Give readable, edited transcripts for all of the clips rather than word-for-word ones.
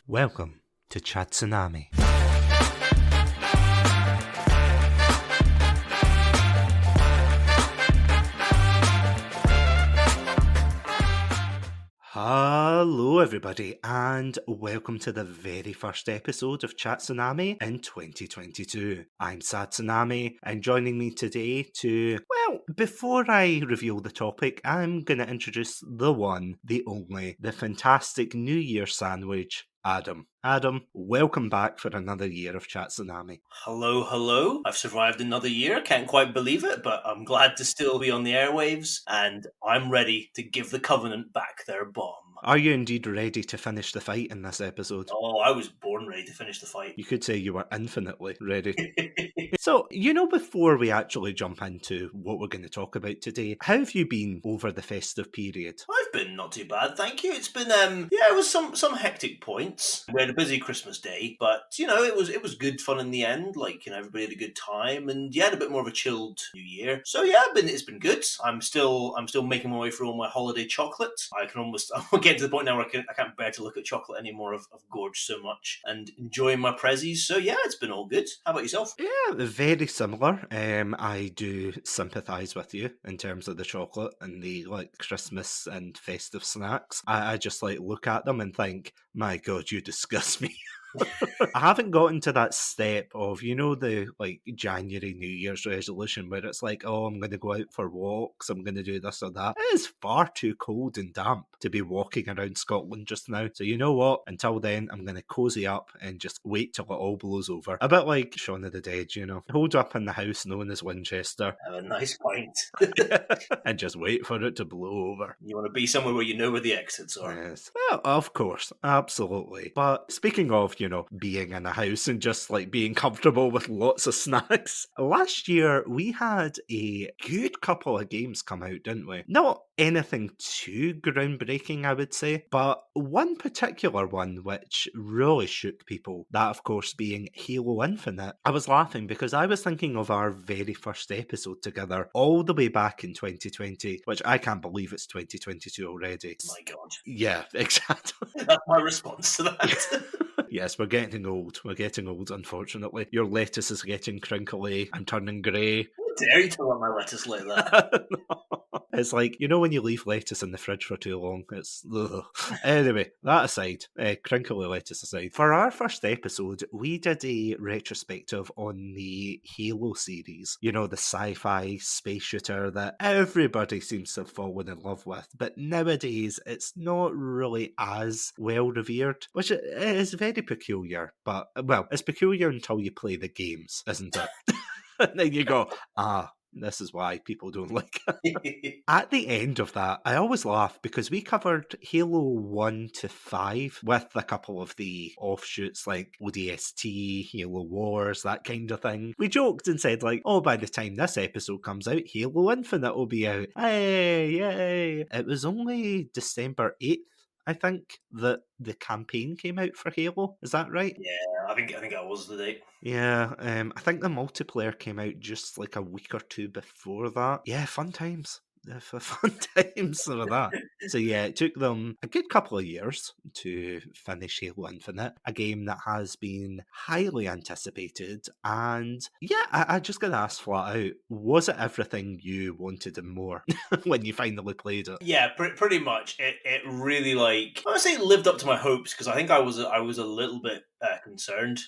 Welcome to Satsunami. Hello everybody and welcome to the very first episode of Satsunami in 2022. I'm Satsunami and joining me today before I reveal the topic, I'm going to introduce the one, the only, the fantastic New Year sandwich, Adam. Adam, welcome back for another year of Satsunami. Hello. I've survived another year. Can't quite believe it, but I'm glad to still be on the airwaves, and I'm ready to give the Covenant back their bomb. Are you indeed ready to finish the fight in this episode? Oh, I was born ready to finish the fight. You could say you were infinitely ready. So, before we actually jump into what we're going to talk about today, how have you been over the festive period? I've been not too bad, thank you. It's been it was some hectic points. We had a busy Christmas day, but it was good fun in the end. Everybody had a good time, and had a bit more of a chilled New Year. So it's been good. I'm still making my way through all my holiday chocolate. I'm getting to the point now where I can't bear to look at chocolate anymore. I've gorged so much and enjoying my prezzies. So it's been all good. How about yourself? Yeah, very similar. I do sympathise with you in terms of the chocolate and the Christmas and festive snacks. I just look at them and think, my God, you disgust me. I haven't gotten to that step of, the January New Year's resolution where it's I'm going to go out for walks, I'm going to do this or that. It is far too cold and damp to be walking around Scotland just now. So you know what? Until then, I'm going to cozy up and just wait till it all blows over. A bit like Shaun of the Dead, hold up in the house known as Winchester. Have a nice point. And just wait for it to blow over. You want to be somewhere where you know where the exits are. Yes. Well, of course. Absolutely. But speaking of, being in a house and just being comfortable with lots of snacks. Last year, we had a good couple of games come out, didn't we? Not anything too groundbreaking, I would say, but one particular one which really shook people, that of course being Halo Infinite. I was laughing because I was thinking of our very first episode together all the way back in 2020, which I can't believe it's 2022 already. My God. Yeah, exactly. That's my response to that. Yes, we're getting old. We're getting old, unfortunately. Your lettuce is getting crinkly. I'm turning grey. How dare you talk about my lettuce like that? No. It's when you leave lettuce in the fridge for too long, it's... Ugh. Anyway, that aside, crinkly lettuce aside, for our first episode, we did a retrospective on the Halo series. The sci-fi space shooter that everybody seems to have fallen in love with, but nowadays it's not really as well revered, which is very peculiar, but, well, it's peculiar until you play the games, isn't it? And then you go, this is why people don't like it. At the end of that, I always laugh because we covered Halo 1 to 5 with a couple of the offshoots like ODST, Halo Wars, that kind of thing. We joked and said by the time this episode comes out, Halo Infinite will be out. Hey, yay! It was only December 8th, I think, that the campaign came out for Halo. Is that right? Yeah, I think that was the date. Yeah, I think the multiplayer came out just a week or two before that. Yeah, fun times. Fun times for that. So it took them a good couple of years to finish Halo Infinite, a game that has been highly anticipated. And I just got to ask flat out, was it everything you wanted and more when you finally played it? Yeah, pretty much. It really I would say lived up to my hopes, because I think I was a little bit concerned.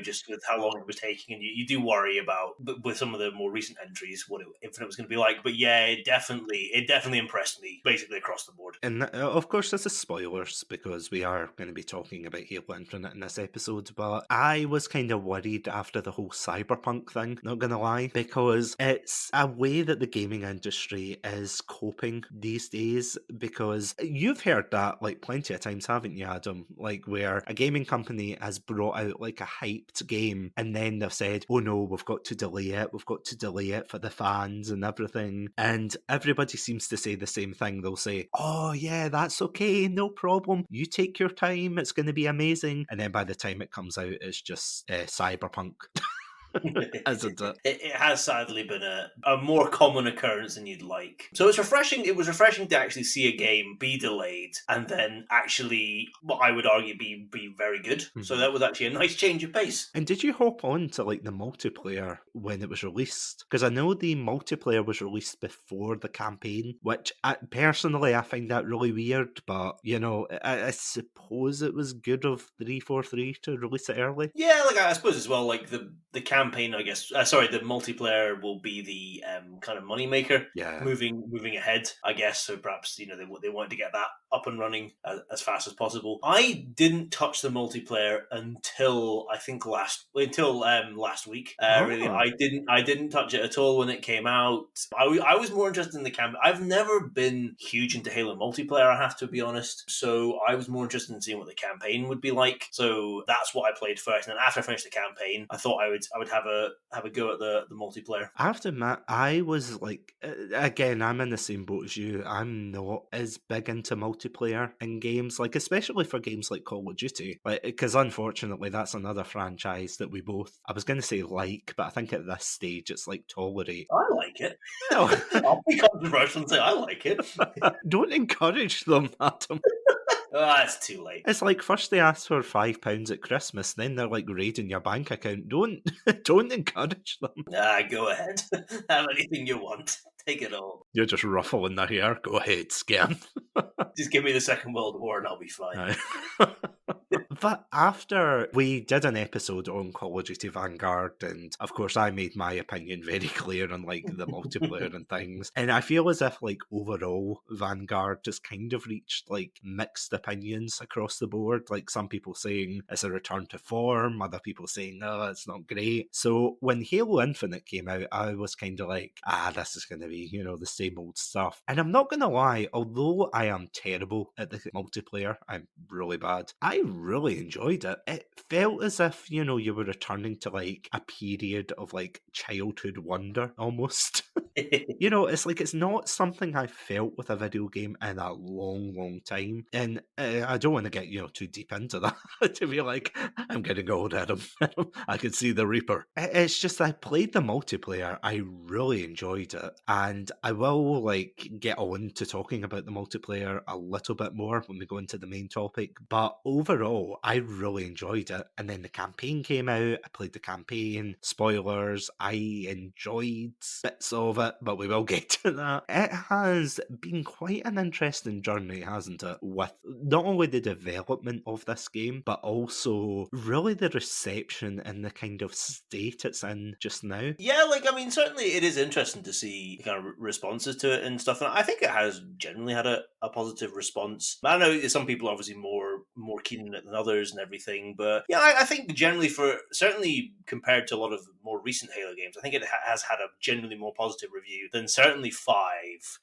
Just with how long it was taking, and you do worry about, with some of the more recent entries, what Infinite was going to be like. But yeah, it definitely impressed me, basically across the board. And of course, this is spoilers because we are going to be talking about Halo Infinite in this episode. But I was kind of worried after the whole cyberpunk thing, not going to lie, because it's a way that the gaming industry is coping these days. Because you've heard that plenty of times, haven't you, Adam? Where a gaming company has brought out a hyped game and then they've said, oh no, we've got to delay it for the fans and everything, and everybody seems to say the same thing. They'll say, oh yeah, that's okay, no problem, you take your time, it's going to be amazing, and then by the time it comes out it's just cyberpunk. Isn't it? It has sadly been a more common occurrence than you'd like. So it's refreshing. It was refreshing to actually see a game be delayed and then actually, what I would argue, be very good. So that was actually a nice change of pace. And did you hop on to like the multiplayer when it was released? Because I know the multiplayer was released before the campaign, which personally I find that really weird. But you know, I suppose it was good of 343 to release it early. Yeah, like I suppose as well, like the campaign, I guess. The multiplayer will be the kind of moneymaker. Yeah. Moving ahead, I guess. So perhaps they wanted to get that up and running as fast as possible. I didn't touch the multiplayer until I think last week. Really, I didn't touch it at all when it came out. I was more interested in the campaign. I've never been huge into Halo multiplayer, I have to be honest. So I was more interested in seeing what the campaign would be like. So that's what I played first. And then after I finished the campaign, I thought I would have a go at the multiplayer. I have to admit, I was like, again, I'm in the same boat as you. I'm not as big into multiplayer in games, like especially for games like Call of Duty, like because unfortunately that's another franchise that we both, I was going to say like, but I think at this stage it's like tolerate. I like it. I'll be controversial and say I like it. Don't encourage them, Adam. It's too late. It's like first they ask for £5 at Christmas, then they're like raiding your bank account. Don't encourage them. Go ahead. Have anything you want. Take it all. You're just ruffling their hair. Go ahead, scam. Just give me the Second World War and I'll be fine. But after we did an episode on Call of Duty Vanguard, and of course I made my opinion very clear on like the multiplayer and things, and I feel as if like overall Vanguard just kind of reached like mixed opinions across the board, like some people saying it's a return to form, other people saying no, it's not great. So when Halo Infinite came out, I was kind of like, this is going to be, the same old stuff. And I'm not going to lie, although I am terrible at the multiplayer, I'm really bad, I really enjoyed it. It felt as if, you were returning to like a period of like childhood wonder almost. It's like it's not something I felt with a video game in a long time. And I don't want to get, too deep into that to be like, I'm getting old, Adam. I can see the Reaper. It's just I played the multiplayer. I really enjoyed it. And I will like get on to talking about the multiplayer a little bit more when we go into the main topic. But overall, I really enjoyed it. And then the campaign came out. I played the campaign. Spoilers, I enjoyed bits of it, but we will get to that. It has been quite an interesting journey, hasn't it? With not only the development of this game, but also really the reception and the kind of state it's in just now. Yeah, certainly it is interesting to see kind of responses to it and stuff. And I think it has generally had a positive response. I know some people are obviously more keen on it than others and everything, but yeah, I think generally certainly compared to a lot of more recent Halo games, I think it has had a generally more positive review than certainly 5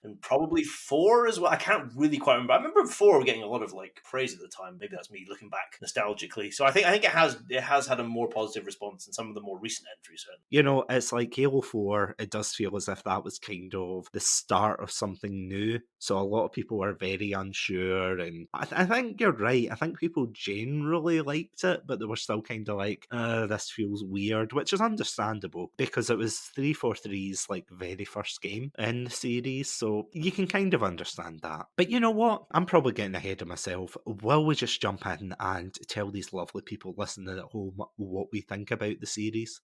and probably 4 as well. I can't really quite remember. I remember 4 getting a lot of like praise at the time. Maybe that's me looking back nostalgically. So I think it has had a more positive response than some of the more recent entries. Certainly. It's like Halo 4, it does feel as if that was kind of the start of something new. So a lot of people were very unsure, and I think you're right. I think people generally liked it, but they were still kind of like, this feels weird, which is understandable because it was 343's like very first game in the series, so you can kind of understand that. But you know what? I'm probably getting ahead of myself. Will we just jump in and tell these lovely people listening at home what we think about the series?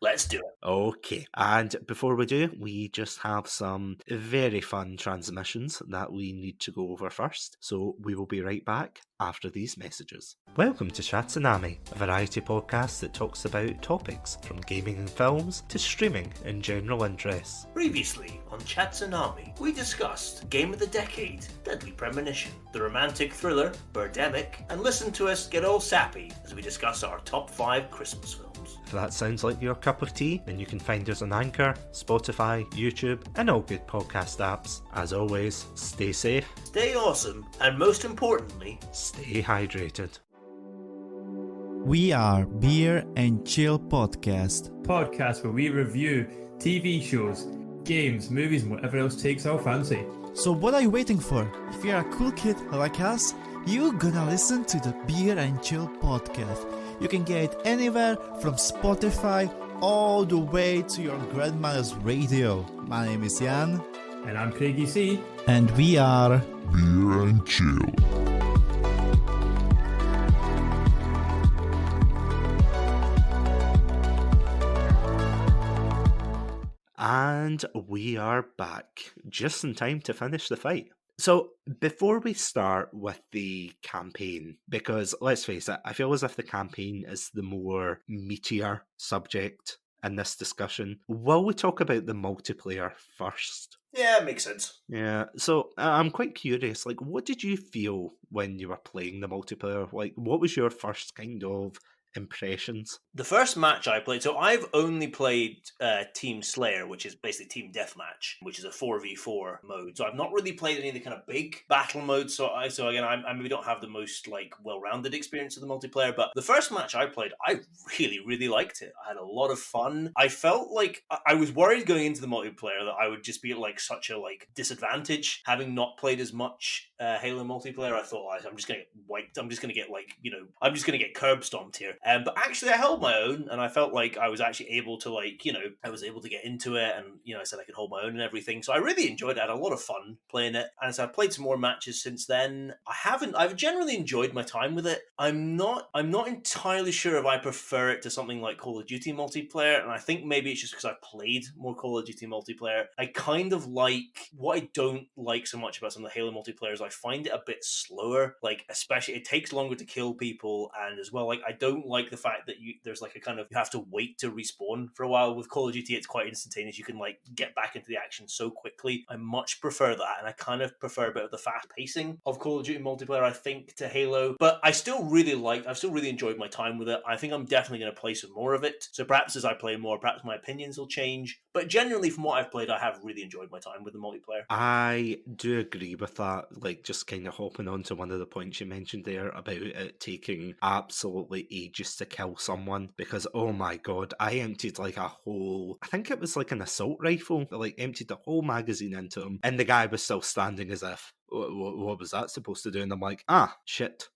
Let's do it. Okay, and before we do, we just have some very fun transmissions that we need to go over first, so we will be right back after these messages. Welcome to Satsunami, a variety podcast that talks about topics from gaming and films to streaming and general interests. Previously on Satsunami, we discussed Game of the Decade, Deadly Premonition, the romantic thriller, Birdemic, and listen to us get all sappy as we discuss our top 5 Christmas films. If that sounds like your cup of tea, then you can find us on Anchor, Spotify, YouTube, and all good podcast apps. As always, stay safe, stay awesome, and most importantly, stay hydrated. We are Beer and Chill Podcast. Podcast where we review TV shows, games, movies, and whatever else takes our fancy. So what are you waiting for? If you're a cool kid like us, you're gonna listen to the Beer and Chill Podcast. You can get it anywhere from Spotify, all the way to your grandmother's radio. My name is Jan. And I'm Craigie C. And we are Beer and Chill. And we are back, just in time to finish the fight. So, before we start with the campaign, because let's face it, I feel as if the campaign is the more meatier subject in this discussion, will we talk about the multiplayer first? Yeah, it makes sense. Yeah, so I'm quite curious, like, what did you feel when you were playing the multiplayer? Like, what was your first kind of impressions? The first match I played, so I've only played Team Slayer, which is basically Team Deathmatch, which is a 4v4 mode. So I've not really played any of the kind of big battle modes. So again, I maybe don't have the most like well-rounded experience of the multiplayer. But the first match I played, I really, really liked it. I had a lot of fun. I felt like I was worried going into the multiplayer that I would just be at like such a like disadvantage having not played as much Halo multiplayer. I thought I'm just gonna get wiped. I'm just gonna get like I'm just gonna get curb stomped here. But actually, I held my own, and I felt like I was actually able to, like, I was able to get into it, and, I said I could hold my own and everything. So I really enjoyed it. I had a lot of fun playing it. And so I've played some more matches since then. I've generally enjoyed my time with it. I'm not entirely sure if I prefer it to something like Call of Duty multiplayer, and I think maybe it's just because I've played more Call of Duty multiplayer. I kind of like, what I don't like so much about some of the Halo multiplayers, I find it a bit slower, like, especially, it takes longer to kill people, and as well, like, I don't like the fact that there's like a kind of, you have to wait to respawn for a while. With Call of Duty, it's quite instantaneous. You can like get back into the action so quickly. I much prefer that, and I kind of prefer a bit of the fast pacing of Call of Duty multiplayer, I think, to Halo. But I've still really enjoyed my time with it. I think I'm definitely going to play some more of it. So perhaps as I play more, perhaps my opinions will change. But generally, from what I've played, I have really enjoyed my time with the multiplayer. I do agree with that. Like, just kind of hopping on to one of the points you mentioned there about it taking absolutely ages to kill someone, because oh my god, I emptied like a whole, I think it was like an assault rifle, like emptied the whole magazine into him, and the guy was still standing as if, what was that supposed to do? And I'm like, shit.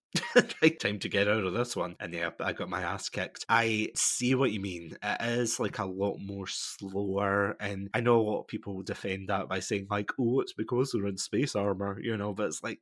Right, time to get out of this one. And yeah, I got my ass kicked. I see what you mean. It is like a lot more slower, and I know a lot of people will defend that by saying like, oh, it's because they're in space armor, but it's like,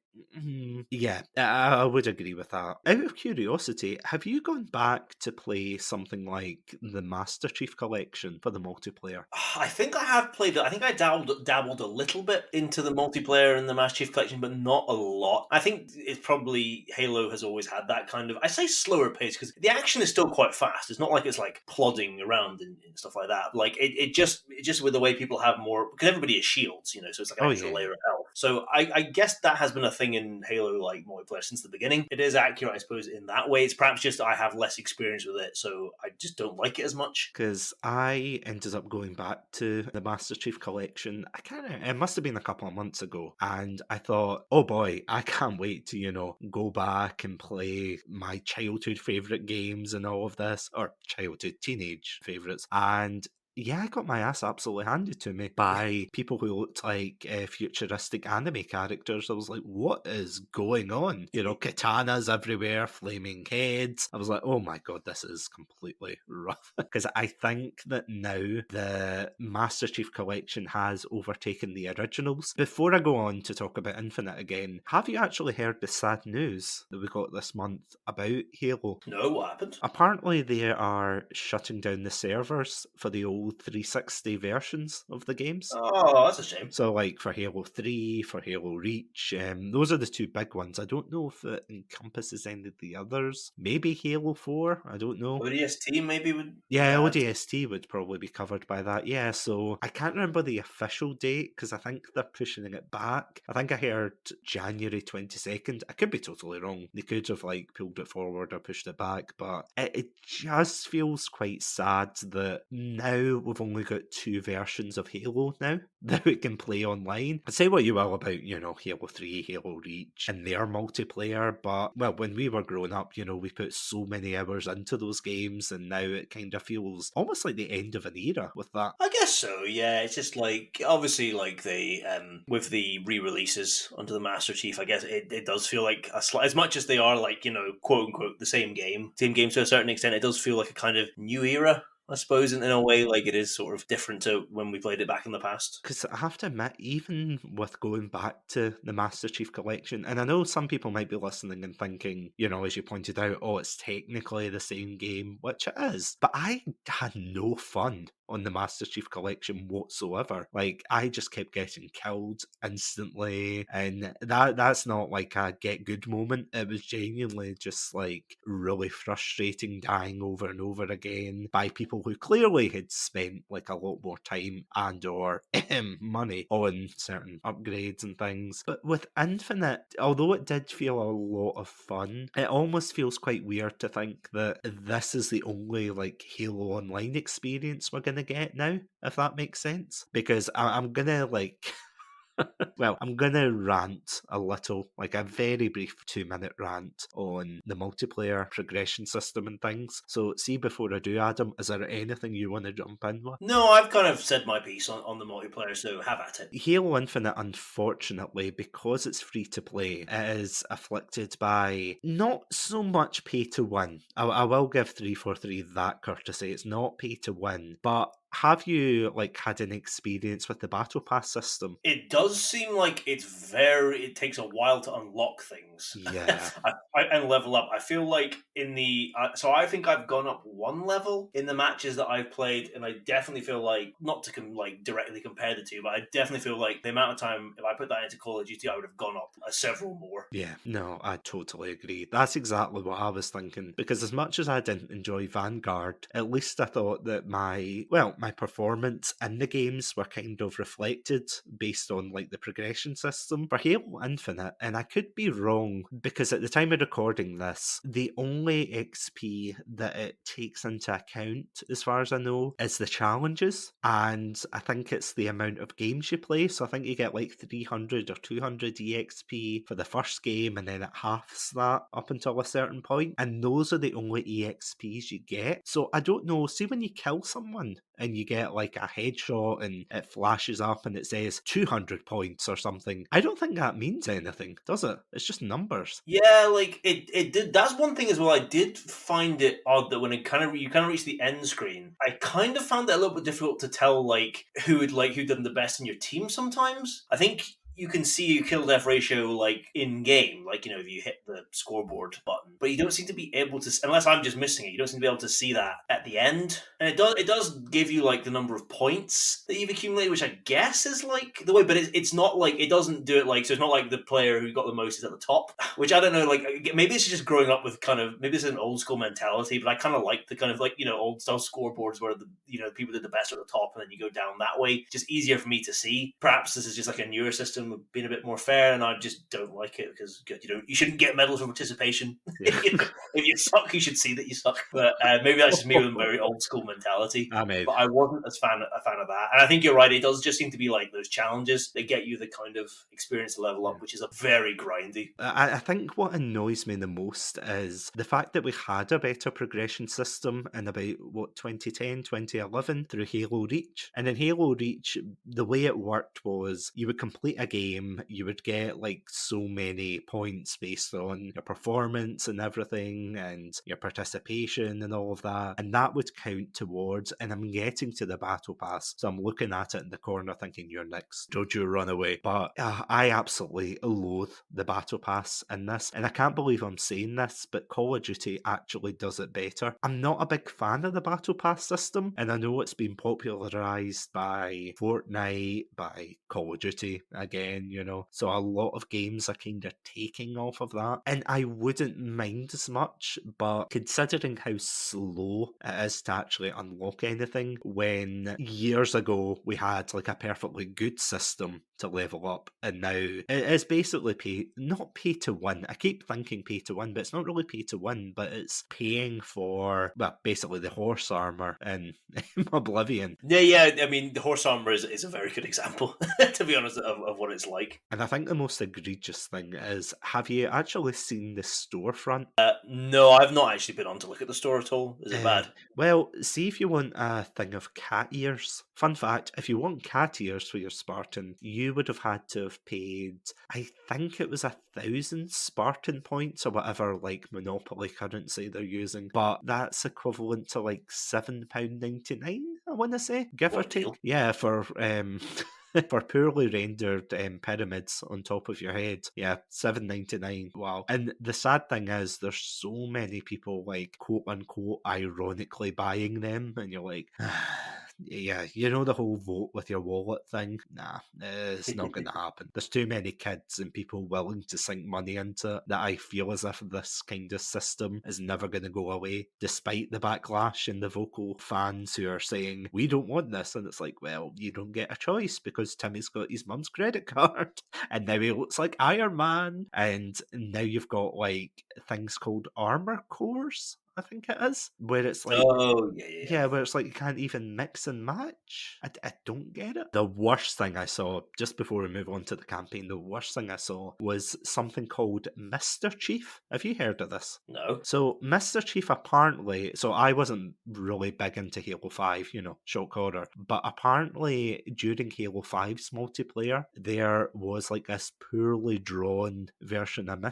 yeah, I would agree with that. Out of curiosity, have you gone back to play something like the Master Chief Collection for the multiplayer? I think I have played it. I think I dabbled a little bit into the multiplayer and the Master Chief Collection, but not a lot. I think it's probably Halo has always had that kind of, I say slower pace, because the action is still quite fast. It's not like it's like plodding around and stuff like that. Like it just with the way people have more, because everybody has shields, so it's like an extra layer of health. So I guess that has been a thing in Halo like multiplayer since the beginning. It is accurate, I suppose, in that way. It's perhaps just I have less experience with it, so I just don't like it as much. Because I ended up going back to the Master Chief Collection, it must have been a couple of months ago, and I thought, oh boy, I can't wait to, go back and play my childhood favourite games and all of this, or childhood teenage favourites, and yeah, I got my ass absolutely handed to me by people who looked like futuristic anime characters. I was like, what is going on? Katanas everywhere, flaming heads. I was like, oh my god, this is completely rough. Because I think that now the Master Chief Collection has overtaken the originals. Before I go on to talk about Infinite again, have you actually heard the sad news that we got this month about Halo? No, what happened? Apparently they are shutting down the servers for the old 360 versions of the games. Oh, that's a shame. So like for Halo 3, for Halo Reach, those are the two big ones. I don't know if it encompasses any of the others. Maybe Halo 4, I don't know. ODST maybe would... Yeah, ODST would probably be covered by that. Yeah, so I can't remember the official date because I think they're pushing it back. I think I heard January 22nd. I could be totally wrong. They could have like pulled it forward or pushed it back, but it just feels quite sad that now we've only got two versions of Halo now that we can play online. I'd say what you will about, Halo 3, Halo Reach, and their multiplayer, but, well, when we were growing up, we put so many hours into those games, and now it kind of feels almost like the end of an era with that. I guess so, yeah. It's just like, obviously, like they, with the re-releases onto the Master Chief, I guess it does feel like, as much as they are like, quote-unquote, the same game to a certain extent, it does feel like a kind of new era I suppose in a way, like, it is sort of different to when we played it back in the past. Because I have to admit, even with going back to the Master Chief Collection, and I know some people might be listening and thinking, as you pointed out, oh, it's technically the same game, which it is, but I had no fun on the Master Chief Collection whatsoever. Like, I just kept getting killed instantly, and that's not like a get good moment. It was genuinely just like really frustrating, dying over and over again by people who clearly had spent like a lot more time and or money on certain upgrades and things. But with Infinite, although it did feel a lot of fun, it almost feels quite weird to think that this is the only like Halo Online experience we're gonna get now, if that makes sense. Because I'm gonna like well, I'm gonna rant a little, like a very brief 2-minute rant on the multiplayer progression system and things. So, see, before I do, Adam, is there anything you want to jump in with? No, I've kind of said my piece on the multiplayer, so have at it. Halo Infinite, unfortunately, because it's free to play, it is afflicted by not so much pay to win. I will give 343 that courtesy. It's not pay to win, but have you like had an experience with the battle pass system? It does seem like it takes a while to unlock things. Yeah. And level up. I feel like so I think I've gone up one level in the matches that I've played, and I definitely feel like, not to directly compare the two, but I definitely feel like the amount of time, if I put that into Call of Duty, I would have gone up several more. Yeah, no, I totally agree. That's exactly what I was thinking. Because as much as I didn't enjoy Vanguard, at least I thought that my performance in the games were kind of reflected based on like the progression system for Halo Infinite. And I could be wrong, because at the time of recording this, the only XP that it takes into account, as far as I know, is the challenges. And I think it's the amount of games you play. So I think you get like 300 or 200 EXP for the first game, and then it halves that up until a certain point. And those are the only EXPs you get. So I don't know. See, when you kill someone and you get like a headshot and it flashes up and it says 200 points or something, I don't think that means anything, does it? It's just numbers. Yeah, like it did. That's one thing as well. I did find it odd that when you kind of reach the end screen, I kind of found it a little bit difficult to tell like who done the best in your team. Sometimes I think you can see your kill death ratio like in game, like, if you hit the scoreboard button, but you don't seem to be able to, unless I'm just missing it, you don't seem to be able to see that at the end. And it does give you like the number of points that you've accumulated, which I guess is like the way, but it's not like, it doesn't do it like, so it's not like the player who got the most is at the top, which I don't know, like maybe it's just growing up with maybe it's an old school mentality, but I kind of like the kind of like, old style scoreboards where the people did the best at the top and then you go down that way. Just easier for me to see. Perhaps this is just like a newer system being a bit more fair, and I just don't like it because you shouldn't get medals for participation. Yeah. If you suck, you should see that you suck. But maybe that's just me with a very old school mentality. But I wasn't a fan of that, and I think you're right. It does just seem to be like those challenges that get you the kind of experience to level up, which is a very grindy. I think what annoys me the most is the fact that we had a better progression system in about 2010, 2011 through Halo Reach, and in Halo Reach, the way it worked was you would complete a game, you would get like so many points based on your performance and everything and your participation and all of that, and that would count towards, and I'm getting to the battle pass, so I'm looking at it in the corner thinking, you're next, don't you run away. But I absolutely loathe the battle pass in this, and I can't believe I'm saying this, but Call of Duty actually does it better. I'm not a big fan of the battle pass system, and I know it's been popularised by Fortnite, by Call of Duty again, so a lot of games are kind of taking off of that, and I wouldn't mind as much, but considering how slow it is to actually unlock anything, when years ago we had like a perfectly good system to level up, and now it's basically not pay to win. I keep thinking pay to win, but it's not really pay to win, but it's paying for, well, basically the horse armor in Oblivion. Yeah, I mean, the horse armor is a very good example, to be honest, of what it's like. And I think the most egregious thing is, have you actually seen the storefront? No, I've not actually been on to look at the store at all. Is it bad? Well, see if you want a thing of cat ears. Fun fact, if you want cat ears for your Spartan, you would have had to have paid, I think it was 1,000 Spartan points or whatever, like, Monopoly currency they're using. But that's equivalent to, like, £7.99, I want to say, give or What a take. deal. Yeah, for... for poorly rendered pyramids on top of your head. Yeah, $7.99. Wow. And the sad thing is, there's so many people, like, quote unquote, ironically buying them, and you're like, yeah, you know the whole vote with your wallet thing? Nah, it's not going to happen. There's too many kids and people willing to sink money into it that I feel as if this kind of system is never going to go away, despite the backlash and the vocal fans who are saying, we don't want this. And it's like, well, you don't get a choice because Timmy's got his mum's credit card and now he looks like Iron Man. And now you've got, like, things called armor cores, I think it is, where it's like, Oh, yeah. yeah, where it's like you can't even mix and match. I don't get it. The worst thing I saw, just before we move on to the campaign, the worst thing I saw was something called Mr. Chief. Have you heard of this? No. So Mr. Chief apparently, so I wasn't really big into Halo 5, you know, shock horror, but apparently during Halo 5's multiplayer, there was like this poorly drawn version of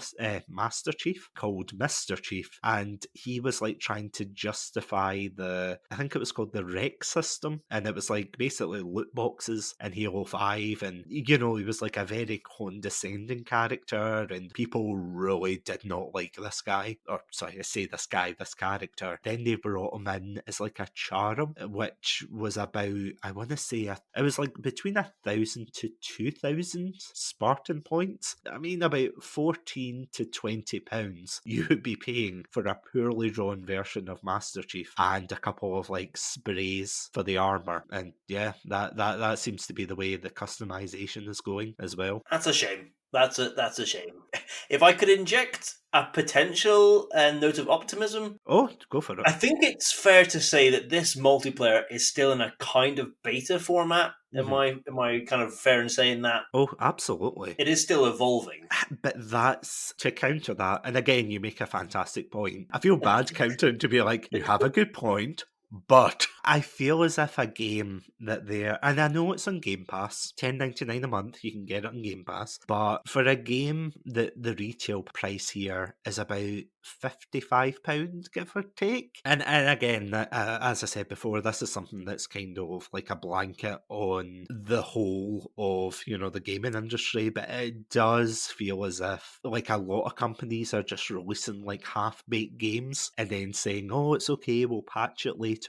Master Chief called Mr. Chief, and he was like trying to justify I think it was called the Rec system, and it was like basically loot boxes in Halo 5, and you know, he was like a very condescending character, and people really did not like this guy, or sorry, I say this character. Then they brought him in as like a charm, which was about, I want to say, it was like between 1,000 to 2,000 Spartan points. I mean, about 14 to 20 pounds you would be paying for a poorly drawn version of Master Chief and a couple of like sprays for the armor. And yeah, that seems to be the way the customization is going as well. That's a shame. That's a shame. If I could inject a potential note of optimism, Oh, go for it. I think it's fair to say that this multiplayer is still in a kind of beta format. Am I kind of fair in saying that? Oh, absolutely. It is still evolving. But that's to counter that. And again, you make a fantastic point. I feel bad countering to be like, you have a good point. But I feel as if a game that and I know it's on Game Pass, $10.99 a month, you can get it on Game Pass, but for a game that the retail price here is about £55, give or take. And again, as I said before, this is something that's kind of like a blanket on the whole of, you know, the gaming industry, but it does feel as if like a lot of companies are just releasing like half-baked games and then saying, oh, it's okay, we'll patch it later,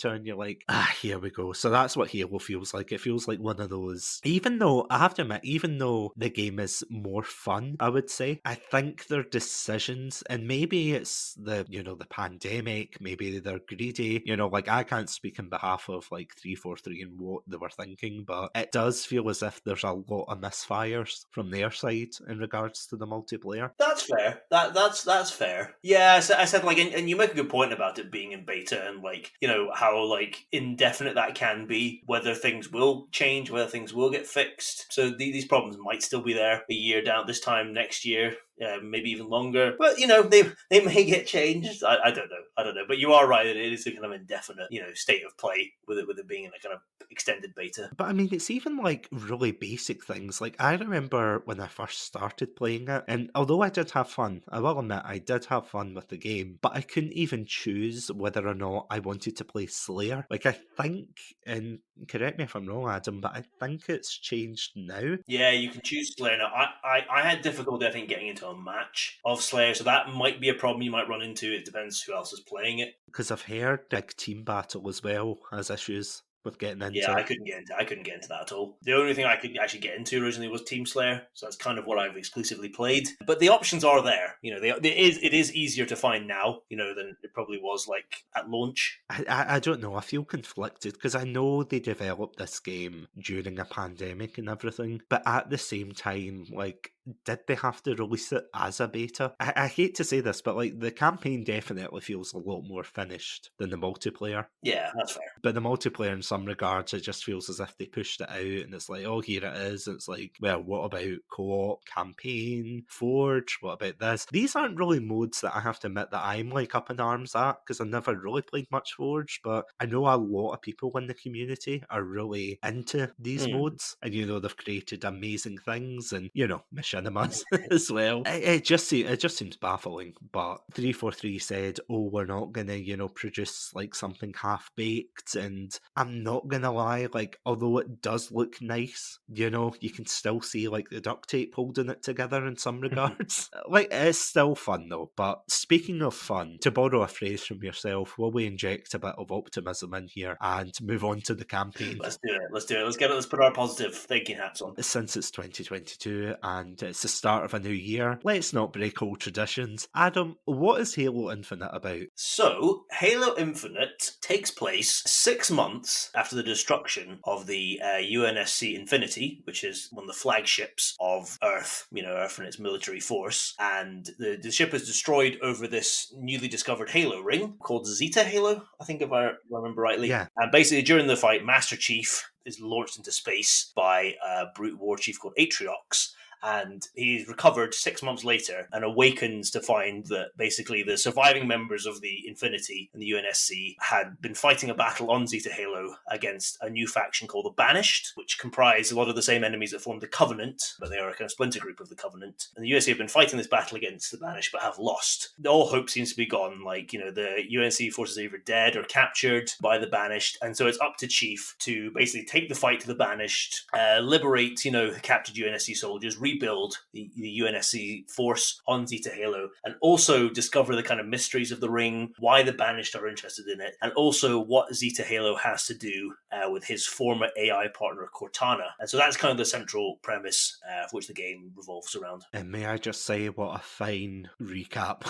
and you're like, here we go. So that's what Halo feels like. It feels like one of those, even though, I have to admit, even though the game is more fun, I would say, I think their decisions, and maybe it's the pandemic, maybe they're greedy, like I can't speak on behalf of like 343 and what they were thinking, but it does feel as if there's a lot of misfires from their side in regards to the multiplayer. That's fair. That's fair. Yeah, I said like, and you make a good point about it being in beta and like, how like indefinite that can be, whether things will change, whether things will get fixed. So these problems might still be there a year down this time next year. Maybe even longer, but they may get changed. I don't know. But you are right; it is a kind of indefinite, state of play with it being in a kind of extended beta. But I mean, it's even like really basic things. Like I remember when I first started playing it, and although I did have fun, I will admit I did have fun with the game, but I couldn't even choose whether or not I wanted to play Slayer. Like I think, and correct me if I'm wrong, Adam, but I think it's changed now. Yeah, you can choose Slayer now. I had difficulty, I think, getting into a match of Slayer, so that might be a problem you might run into. It depends who else is playing it. Because I've heard like Team Battle as well has issues with getting into. Yeah, I couldn't get into that at all. The only thing I could actually get into originally was Team Slayer, so that's kind of what I've exclusively played. But the options are there. It is easier to find now, than it probably was like at launch. I don't know. I feel conflicted because I know they developed this game during a pandemic and everything, but at the same time, like did they have to release it as a beta? I hate to say this, but like the campaign definitely feels a lot more finished than the multiplayer. Yeah, that's fair. But the multiplayer, in some regards, it just feels as if they pushed it out and it's like, oh, here it is. It's like, well, what about co-op, campaign, Forge? What about this? These aren't really modes that I have to admit that I'm like up in arms at, because I've never really played much Forge, but I know a lot of people in the community are really into these modes, and they've created amazing things, and machinimas as well. It just seems baffling. But 343 said, oh, we're not gonna produce like something half baked, and I'm not gonna lie, like, although it does look nice, you can still see like the duct tape holding it together in some regards. Like, it's still fun though. But speaking of fun, to borrow a phrase from yourself, will we inject a bit of optimism in here and move on to the campaign? Let's do it. Let's put our positive thinking hats on. Since it's 2022 and it's the start of a new year, let's not break old traditions. Adam, what is Halo Infinite about? So, Halo Infinite takes place 6 months after the destruction of the UNSC Infinity, which is one of the flagships of Earth, Earth and its military force. And the ship is destroyed over this newly discovered Halo ring called Zeta Halo, I think, if I remember rightly. Yeah. And basically, during the fight, Master Chief is launched into space by a brute war chief called Atriox. And he's recovered 6 months later and awakens to find that basically the surviving members of the Infinity and the UNSC had been fighting a battle on Zeta Halo against a new faction called the Banished, which comprise a lot of the same enemies that formed the Covenant, but they are a kind of splinter group of the Covenant. And the UNSC have been fighting this battle against the Banished, but have lost. All hope seems to be gone. Like, the UNSC forces are either dead or captured by the Banished. And so it's up to Chief to basically take the fight to the Banished, liberate, captured UNSC soldiers, rebuild the UNSC force on Zeta Halo, and also discover the kind of mysteries of the ring, why the Banished are interested in it, and also what Zeta Halo has to do with his former AI partner Cortana. And so that's kind of the central premise for which the game revolves around. And may I just say, what a fine recap.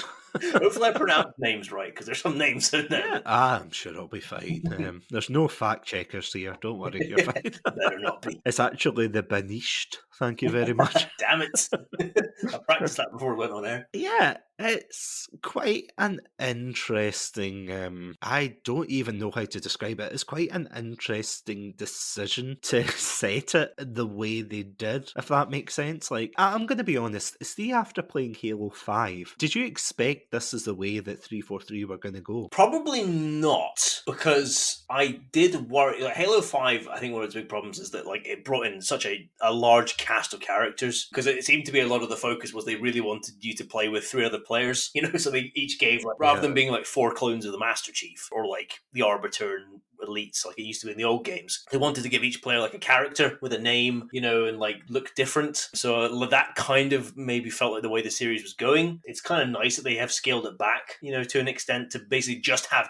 Hopefully I pronounced names right, because there's some names in there. Yeah, I'm sure it'll be fine. There's no fact checkers here, don't worry, you're fine. Better not be. It's actually the banished, thank you very much. Damn it. I practiced that before we went on air. Yeah, it's quite an interesting, I don't even know how to describe it. It's quite an interesting decision to set it the way they did, if that makes sense. Like, I'm going to be honest, see, after playing Halo 5, did you expect this is the way that 343 were going to go? Probably not, because I did worry. Like, Halo 5, I think one of its big problems is that like it brought in such a large cast of characters, because it seemed to be a lot of the focus was they really wanted you to play with 3 other players, so they each gave, like, rather than being like 4 clones of the Master Chief or like the Arbiter and elites like it used to be in the old games, they wanted to give each player like a character with a name, and like look different. So that kind of maybe felt like the way the series was going. It's kind of nice that they have scaled it back, to an extent, to basically just have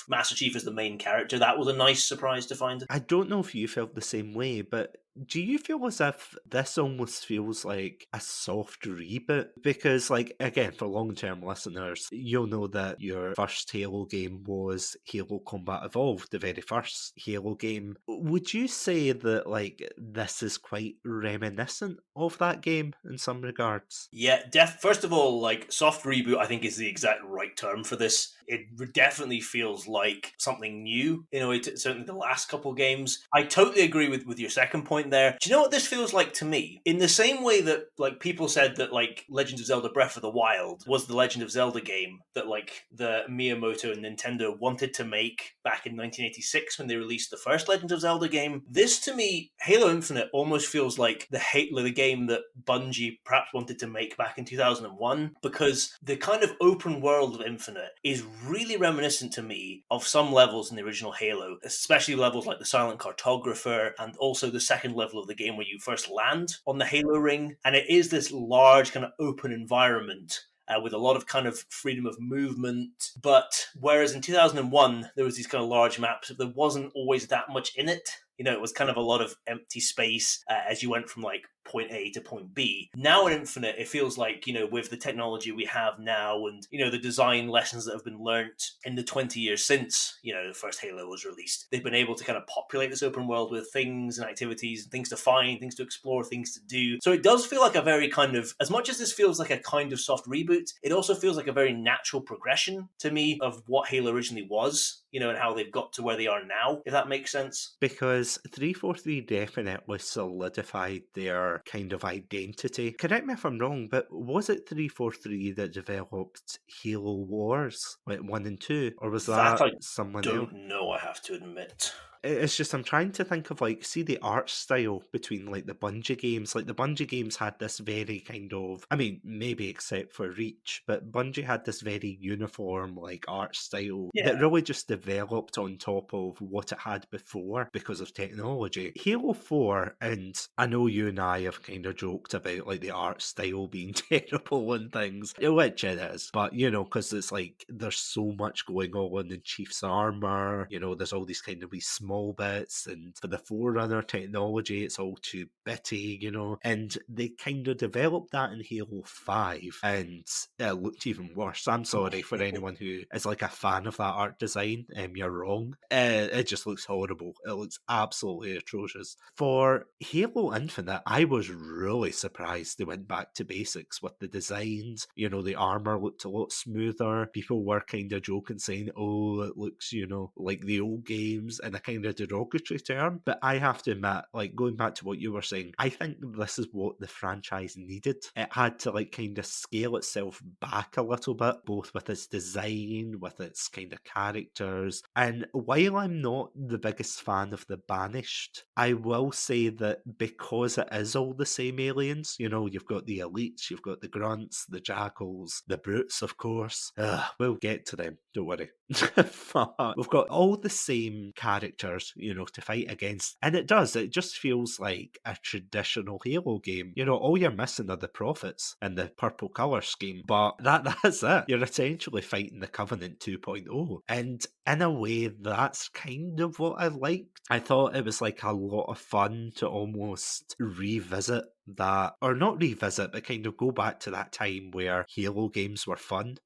Master Chief as the main character. That was a nice surprise to find. I don't know if you felt the same way, but do you feel as if this almost feels like a soft reboot? Because, like, again, for long-term listeners, you'll know that your first Halo game was Halo Combat Evolved, the very first Halo game. Would you say that, like, this is quite reminiscent of that game in some regards? Yeah, first of all, like, soft reboot, I think, is the exact right term for this. It definitely feels like something new, certainly the last couple games. I totally agree with your second point there. Do you know what this feels like to me? In the same way that, like, people said that, like, Legend of Zelda Breath of the Wild was the Legend of Zelda game that, like, the Miyamoto and Nintendo wanted to make back in 1986 when they released the first Legend of Zelda game. This, to me, Halo Infinite almost feels like the game that Bungie perhaps wanted to make back in 2001, because the kind of open world of Infinite is really reminiscent to me of some levels in the original Halo, especially levels like the Silent Cartographer and also the second level of the game where you first land on the Halo ring. And it is this large kind of open environment with a lot of kind of freedom of movement. But whereas in 2001, there was these kind of large maps, there wasn't always that much in it. It was kind of a lot of empty space as you went from like point A to point B. Now in Infinite, it feels like, with the technology we have now and, the design lessons that have been learnt in the 20 years since, the first Halo was released, they've been able to kind of populate this open world with things and activities, and things to find, things to explore, things to do. So it does feel like a very kind of, as much as this feels like a kind of soft reboot, it also feels like a very natural progression to me of what Halo originally was, and how they've got to where they are now, if that makes sense. Because 343 definitely solidified their kind of identity. Correct me if I'm wrong, but was it 343 that developed Halo Wars, like 1 and 2? Or was that I someone don't else? know, I have to admit. It's just I'm trying to think of see the art style between the Bungie games. Like the Bungie games had this very kind of, I mean, maybe except for Reach, but Bungie had this very uniform art style that really just developed on top of what it had before because of technology. Halo 4, and I know you and I have kind of joked about the art style being terrible and things, which it is, but because it's there's so much going on in Chief's armor, there's all these kind of wee small bits, and for the Forerunner technology, it's all too bitty, and they kind of developed that in Halo 5, and it looked even worse. I'm sorry for anyone who is a fan of that art design, you're wrong. It just looks horrible. It looks absolutely atrocious. For Halo Infinite, I was really surprised they went back to basics with the designs. The armor looked a lot smoother. People were kind of joking, saying, oh, it looks, like the old games, in a kind of derogatory term. But I have to admit, going back to what you were saying, I think this is what the franchise needed. It had to kind of scale itself back a little bit, both with its design, with its kind of characters. And while I'm not the biggest fan of the Banished, I will say that because it is all the same aliens, you've got the elites, you've got the grunts, the jackals, the brutes, of course. We'll get to them, don't worry. We've got all the same characters, to fight against. And it just feels like a traditional Halo game. All you're missing are the prophets and the purple colour scheme. But that's it. You're essentially fighting the Covenant 2.0. And in a way, that's kind of what I liked. I thought it was a lot of fun to almost revisit that, or not revisit, but kind of go back to that time where Halo games were fun.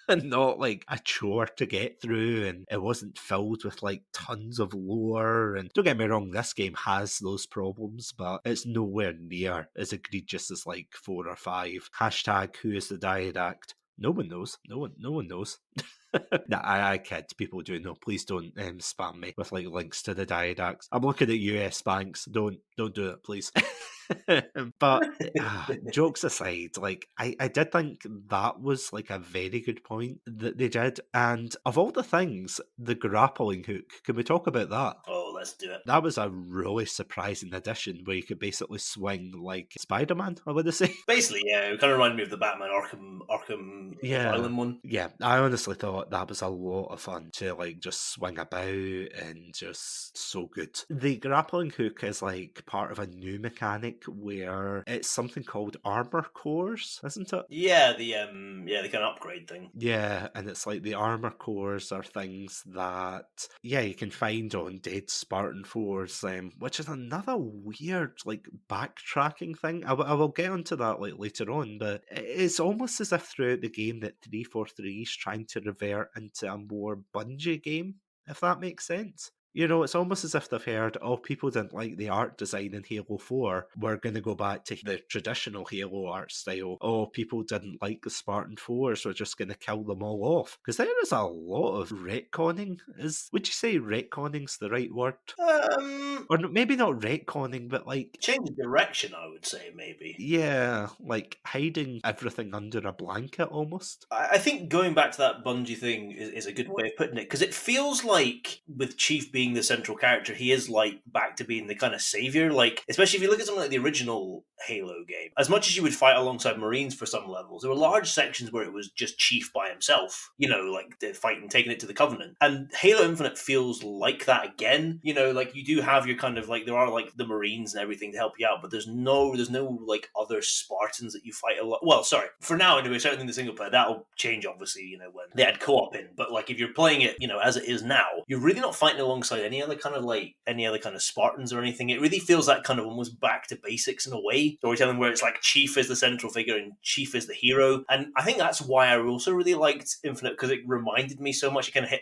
And not a chore to get through, and it wasn't filled with tons of lore. And don't get me wrong, this game has those problems, but it's nowhere near as egregious as 4 or 5. Hashtag who is the Diadact? No one knows. No one knows. Nah, I kid. People do know. Please don't spam me with links to the Diadacs. I'm looking at US banks. Don't do it, please. But jokes aside, I did think that was a very good point that they did. And of all the things, the grappling hook, can we talk about that? Oh, let's do it. That was a really surprising addition where you could basically swing like Spider-Man, I would say. Basically, yeah, it kind of reminded me of the Batman Arkham Island one. Yeah, I honestly thought that was a lot of fun to just swing about, and just so good. The grappling hook is part of a new mechanic where it's something called armor cores, isn't it? Yeah, the kind of upgrade thing. Yeah, and it's the armor cores are things that you can find on dead Spartan 4s, which is another weird backtracking thing. I will get onto that later on, but it's almost as if throughout the game that 343 is trying to revert into a more Bungie game, if that makes sense. It's almost as if they've heard, oh, people didn't like the art design in Halo 4. We're going to go back to the traditional Halo art style. Oh, people didn't like the Spartan 4s. We're just going to kill them all off. Because there is a lot of retconning. Would you say retconning's the right word? Or maybe not retconning, but change of direction, I would say, maybe. Yeah, hiding everything under a blanket almost. I think going back to that Bungie thing is a good way of putting it, because it feels like with Chief being the central character, he is back to being the kind of savior. Especially if you look at something like the original Halo game, as much as you would fight alongside Marines for some levels, there were large sections where it was just Chief by himself, the fighting, taking it to the Covenant. And Halo Infinite feels like that again. You do have your kind of there are the Marines and everything to help you out, but there's no other Spartans that you fight a lot. Well, sorry, for now anyway, certainly in the single player, that'll change obviously, when they add co-op in. But if you're playing it, as it is now, you're really not fighting alongside alongside any other kind of Spartans or anything. It really feels that kind of almost back to basics in a way. Storytelling where it's like Chief is the central figure and Chief is the hero. And I think that's why I also really liked Infinite, because it reminded me so much. It kind of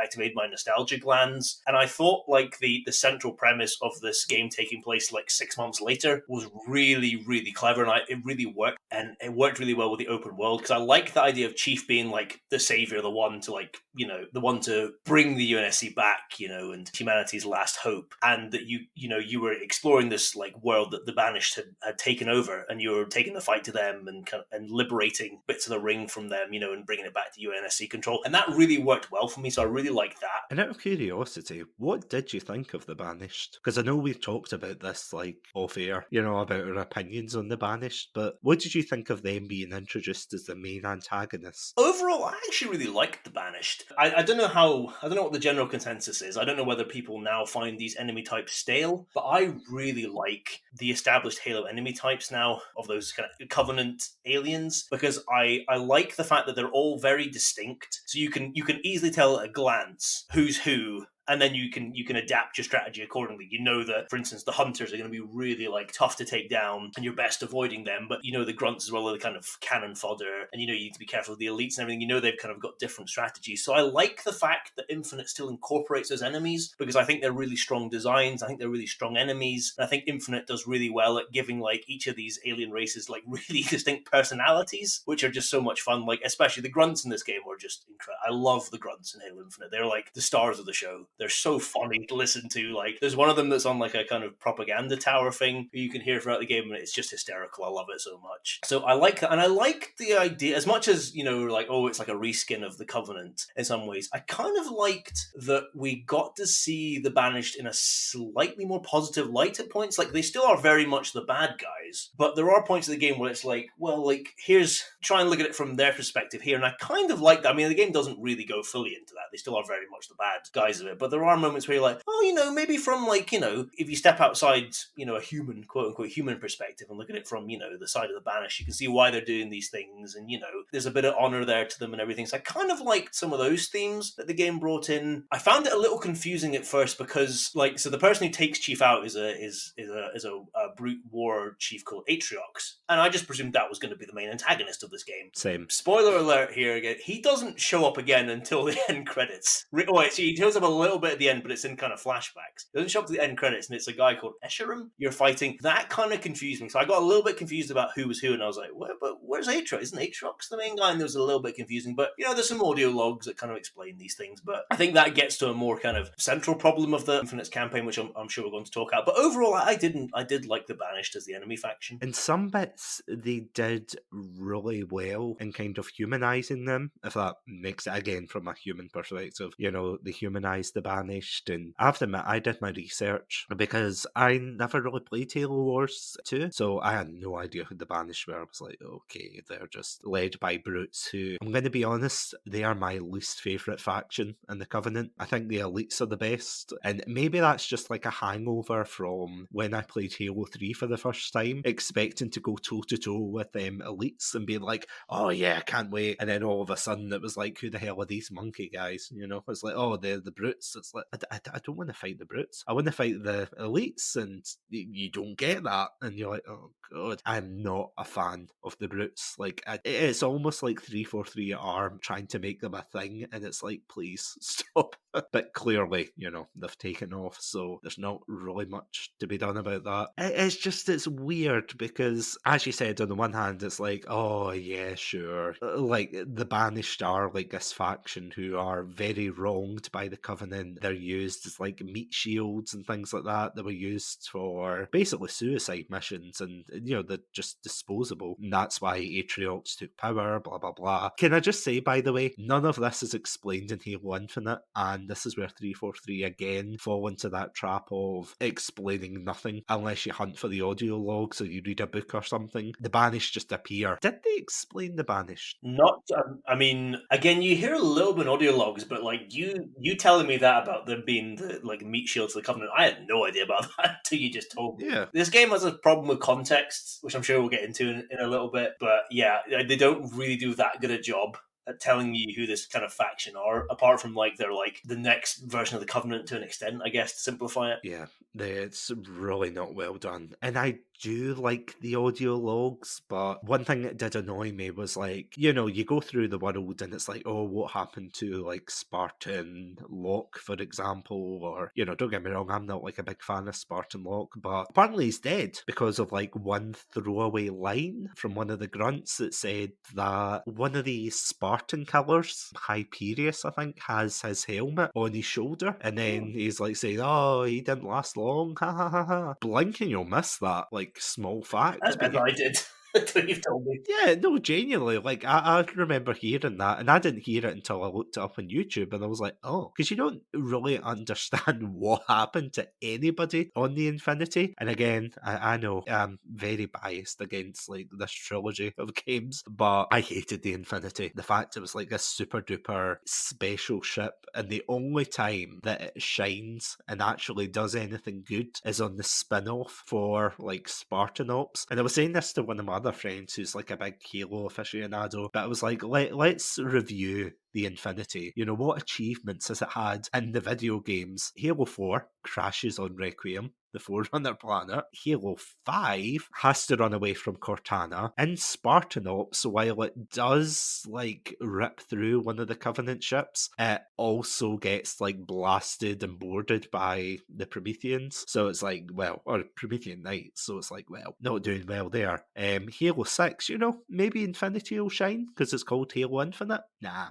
activated my nostalgia glands. And I thought like the central premise of this game taking place like 6 months later was really, really clever. And it really worked. And it worked really well with the open world, because I like the idea of Chief being like the savior, the one to like, the one to bring the UNSC back, and humanity's last hope. And that you were exploring this like world that the Banished had taken over, and you were taking the fight to them and liberating bits of the ring from them, and bringing it back to UNSC control. And that really worked well for me, so I really liked that. And out of curiosity, what did you think of the Banished? Because I know we've talked about this like off air, about our opinions on the Banished, but what did you think of them being introduced as the main antagonists? Overall, I actually really liked the Banished. I don't know what the general consensus is. I don't know whether people now find these enemy types stale, but I really like the established Halo enemy types now, of those kind of Covenant aliens, because I like the fact that they're all very distinct. So you can easily tell at a glance who's who. And then you can adapt your strategy accordingly. You know that, for instance, the hunters are going to be really like tough to take down, and you're best avoiding them. But the grunts as well are the kind of cannon fodder, and you need to be careful with the elites and everything. They've kind of got different strategies. So I like the fact that Infinite still incorporates those enemies, because I think they're really strong designs. I think they're really strong enemies, and I think Infinite does really well at giving like each of these alien races like really distinct personalities, which are just so much fun. Like especially the grunts in this game were just incredible. I love the grunts in Halo Infinite. They're like the stars of the show. They're so funny to listen to. Like, there's one of them that's on like a kind of propaganda tower thing you can hear throughout the game, and it's just hysterical. I love it so much. So I like that, and I like the idea as much as like, oh, it's like a reskin of the Covenant in some ways. I kind of liked that we got to see the Banished in a slightly more positive light at points. Like, they still are very much the bad guys, but there are points of the game where it's like, well, like, here's try and look at it from their perspective here, and I kind of like that. I mean, the game doesn't really go fully into that. They still are very much the bad guys of it, but there are moments where you're like, oh, maybe from like, if you step outside, a human, quote unquote, human perspective and look at it from, the side of the Banished, you can see why they're doing these things, and, there's a bit of honor there to them and everything. So I kind of liked some of those themes that the game brought in. I found it a little confusing at first because, like, so the person who takes Chief out is a brute war chief called Atriox, and I just presumed that was going to be the main antagonist of this game. Same. Spoiler alert here again, he doesn't show up again until the end credits. He shows up a little bit at the end, but it's in kind of flashbacks. He doesn't show up to the end credits, and it's a guy called Escharum you're fighting. That kind of confused me. So I got a little bit confused about who was who, and I was like, but where's Atriox? Isn't Atriox the main guy? And there was a little bit confusing, but, there's some audio logs that kind of explain these things. But I think that gets to a more kind of central problem of the Infinite's campaign, which I'm sure we're going to talk about. But overall, I did like the Banished as the enemy faction. In some bits, they did really well in kind of humanizing them, if that makes it, again, from a human perspective. They humanized the Banished, and I have to admit, I did my research because I never really played Halo Wars 2, so I had no idea who the Banished were. I was like, okay, they're just led by brutes who, I'm going to be honest, they are my least favourite faction in the Covenant. I think the elites are the best, and maybe that's just like a hangover from when I played Halo 3 for the first time, expecting to go toe-to-toe with them elites and being like, oh yeah, I can't wait, and then all of a sudden it was like, who the hell are these monkey guys? It's like, oh, they're the brutes. It's like, I don't want to fight the brutes. I want to fight the elites, and you don't get that, and you're like, oh god, I'm not a fan of the brutes. Like, it's almost like 343 ARM trying to make them a thing, and it's like, please stop. But clearly, they've taken off, so there's not really much to be done about that. It's weird because, as you said, on the one hand, it's like, oh yeah, sure, like the Banished are like this faction who are very wronged by the Covenant. They're used as like meat shields and things like that. They were used for basically suicide missions, and they're just disposable, and that's why Atriox took power, blah blah blah. Can I just say, by the way, none of this is explained in Halo Infinite, and this is where 343 again fall into that trap of explaining nothing unless you hunt for the audio logs or you read a book or something. The Banished just appear. Did they explain the Banished? Not, I mean, again, you hear a little bit in audio logs, but like you telling me that about them being the like meat shields of the Covenant, I had no idea about that until you just told me. Yeah. This game has a problem with context, which I'm sure we'll get into in a little bit, but yeah, they don't really do that good a job at telling you who this kind of faction are, apart from like they're like the next version of the Covenant to an extent, I guess, to simplify it. Yeah, it's really not well done. And I do like the audio logs, but one thing that did annoy me was like, you know, you go through the world and it's like, oh, what happened to like Spartan Locke, for example? Or, you know, don't get me wrong, I'm not like a big fan of Spartan Locke, but apparently he's dead because of like one throwaway line from one of the grunts that said that one of the Spartan killers, Hyperius, I think, has his helmet on his shoulder. And then he's like saying, oh, he didn't last long, ha ha ha ha. Blink and you'll miss that, like, small fact. I bet I did. Until you've told me. Yeah, no, genuinely, like, I remember hearing that, and I didn't hear it until I looked it up on YouTube, and I was like, oh, because you don't really understand what happened to anybody on the Infinity. And again, I know I'm very biased against, like, this trilogy of games, but I hated the Infinity. The fact it was, like, a super duper special ship, and the only time that it shines and actually does anything good is on the spin-off for, like, Spartan Ops. And I was saying this to one of my other friends who's like a big Halo aficionado, but I was like, let's review the Infinity. You know, what achievements has it had in the video games? Halo 4 crashes on Requiem, the Forerunner planet. Halo 5 has to run away from Cortana. In Spartan Ops, while it does, like, rip through one of the Covenant ships, it also gets, like, blasted and boarded by the Prometheans. So it's like, well, or Promethean Knights, so it's like, well, not doing well there. Halo 6, you know, maybe Infinity will shine, because it's called Halo Infinite. Nah,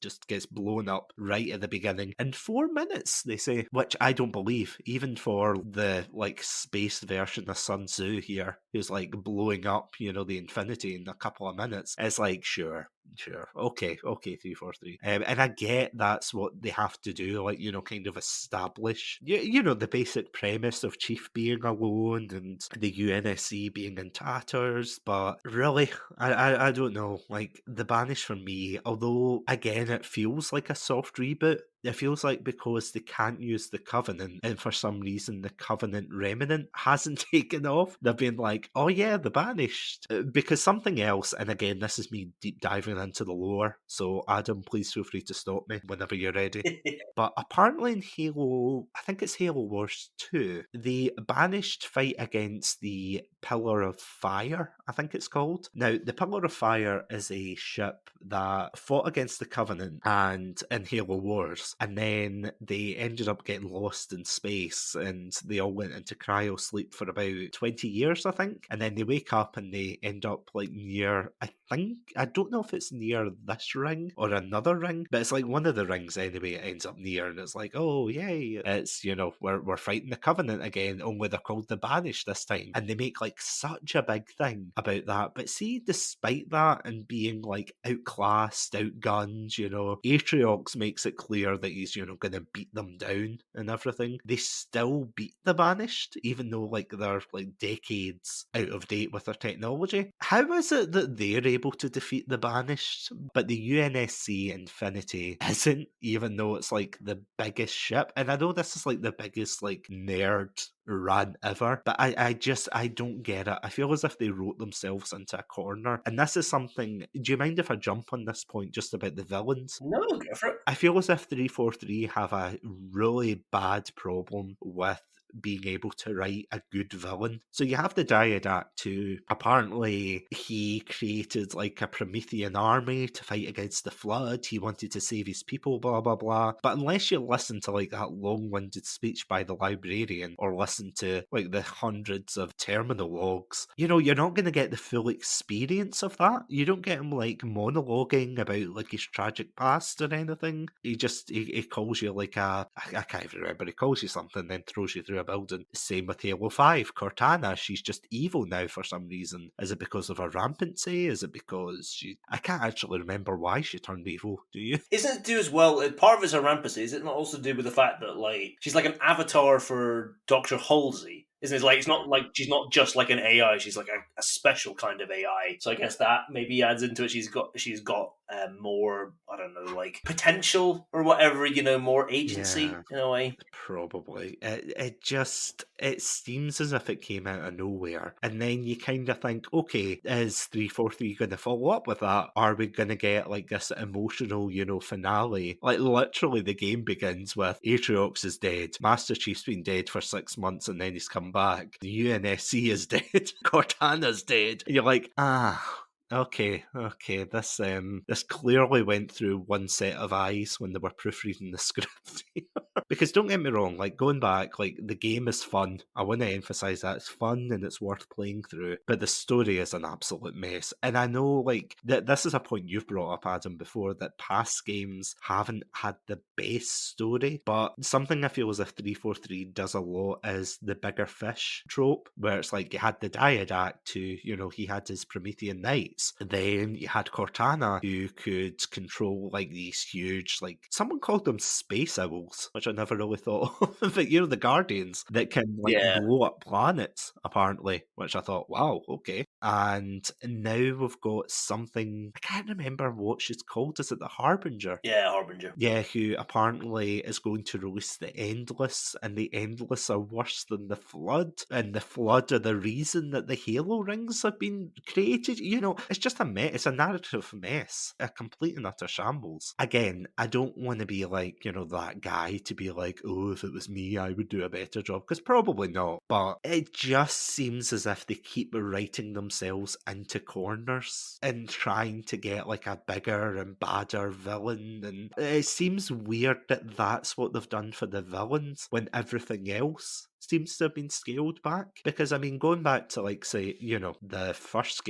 just gets blown up right at the beginning in 4 minutes, they say, which I don't believe, even for the like space version of Sun Tzu here, who's like blowing up, you know, the Infinity in a couple of minutes. It's like, sure, okay, 343. And I get that's what they have to do, like, you know, kind of establish, you know, the basic premise of Chief being alone and the UNSC being in tatters, but really, I don't know, like, The Banished for me, although, again, it feels like a soft reboot, it feels like because they can't use the Covenant, and for some reason the Covenant Remnant hasn't taken off, they've been like, oh yeah, The Banished. Because something else, and again, this is me deep diving into the lore, so Adam, please feel free to stop me whenever you're ready. But apparently in Halo, I think it's Halo Wars 2, the Banished fight against the Pillar of Fire, I think it's called. Now, the Pillar of Fire is a ship that fought against the Covenant and in Halo Wars, and then they ended up getting lost in space, and they all went into cryo sleep for about 20 years, I think, and then they wake up and they end up like near, I don't know if it's near this ring or another ring, but it's like one of the rings anyway it ends up near, and it's like, oh yay, it's, you know, we're fighting the Covenant again, only they're called the Banished this time, and they make like such a big thing about that. But see, despite that and being like outclassed, outgunned, you know, Atriox makes it clear that he's, you know, gonna beat them down and everything, they still beat the Banished, even though like they're like decades out of date with their technology. How is it that they're able to defeat the Banished, but the UNSC Infinity isn't, even though it's like the biggest ship? And I know this is like the biggest like nerd run ever, but I don't get it. I feel as if they wrote themselves into a corner, and this is something, do you mind if I jump on this point just about the villains? No, go for it. I feel as if 343 have a really bad problem with being able to write a good villain. So you have the Diadact who apparently he created like a Promethean army to fight against the Flood. He wanted to save his people, blah, blah, blah. But unless you listen to like that long-winded speech by the librarian or listen to like the hundreds of terminal logs, you know, you're not going to get the full experience of that. You don't get him like monologuing about like his tragic past or anything. He just, he calls you like I can't even remember, he calls you something, then throws you through a building. Same with Halo 5. Cortana, she's just evil now for some reason. Is it because of her rampancy? Is it because she... I can't actually remember why she turned evil, do you? Isn't it to do as well, part of it's her rampancy, is it not also to do with the fact that, like, she's like an avatar for Dr. Halsey? Isn't it? Like, it's not like she's not just like an AI, she's like a special kind of AI. So I guess that maybe adds into it. She's got more, I don't know, like potential or whatever, more agency in a way. Probably. It seems as if it came out of nowhere. And then you kind of think, okay, is 343 going to follow up with that? Are we going to get like this emotional, finale? Like literally the game begins with Atriox is dead, Master Chief's been dead for 6 months and then he's come back. The UNSC is dead, Cortana's dead. And you're like, okay. This clearly went through one set of eyes when they were proofreading the script. Because don't get me wrong, like going back, like the game is fun. I want to emphasize that it's fun and it's worth playing through. But the story is an absolute mess. And I know, like, that this is a point you've brought up, Adam, before, that past games haven't had the best story. But something I feel as if 343 does a lot is the bigger fish trope, where it's like you had the Dyad Act who, he had his Promethean Knights. Then you had Cortana who could control like these huge, like someone called them space owls, which I never really thought of. But the Guardians that can like blow up planets, apparently, which I thought, wow, okay. And now we've got something, I can't remember what she's called. Is it the Harbinger? Yeah, Harbinger. Yeah, who apparently is going to release the Endless, and the Endless are worse than the Flood, and the Flood are the reason that the Halo rings have been created. It's just a mess. It's a narrative mess, a complete and utter shambles. Again, I don't want to be like, that guy to be like, oh, if it was me, I would do a better job, because probably not. But it just seems as if they keep writing themselves into corners and trying to get like a bigger and badder villain, and it seems weird that that's what they've done for the villains when everything else seems to have been scaled back. Because I mean, going back to like, say, the first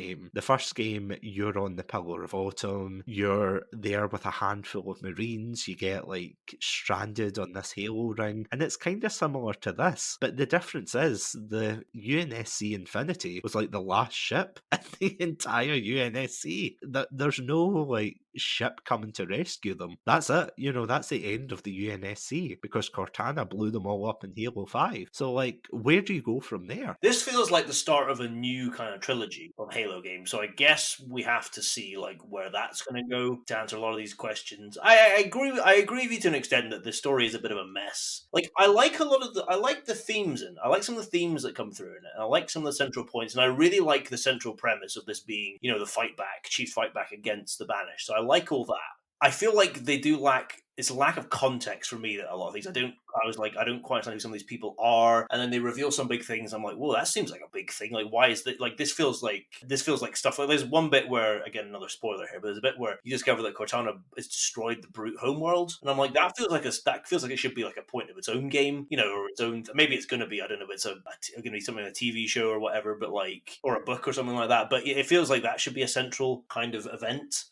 game, you're on the Pillar of Autumn, you're there with a handful of Marines, you get like stranded on this Halo ring, and it's kind of similar to this, but the difference is the UNSC Infinity was like the last ship in the entire UNSC. There's no like ship coming to rescue them. That's it. That's the end of the UNSC, because Cortana blew them all up in Halo 5. So like, where do you go from there? This feels like the start of a new kind of trilogy of Halo games, so I guess we have to see like where that's going to go to answer a lot of these questions. I agree with you to an extent that the story is a bit of a mess. Like, I like the themes I like some of the themes that come through in it, and I like some of the central points, and I really like the central premise of this being, the Chief's fight back against the Banished. So I like all that. I feel like they do lack, it's a lack of context for me that a lot of things. I don't quite understand who some of these people are, and then they reveal some big things. I'm like, well, that seems like a big thing. Like, why is that? Like, this feels like stuff. Like, there's one bit where, again, another spoiler here, but there's a bit where you discover that Cortana has destroyed the Brute homeworld, and I'm like, that feels like it should be like a point of its own game, or its own. Maybe it's going to be, I don't know, it's going to be something in a TV show or whatever, but like, or a book or something like that. But it feels like that should be a central kind of event.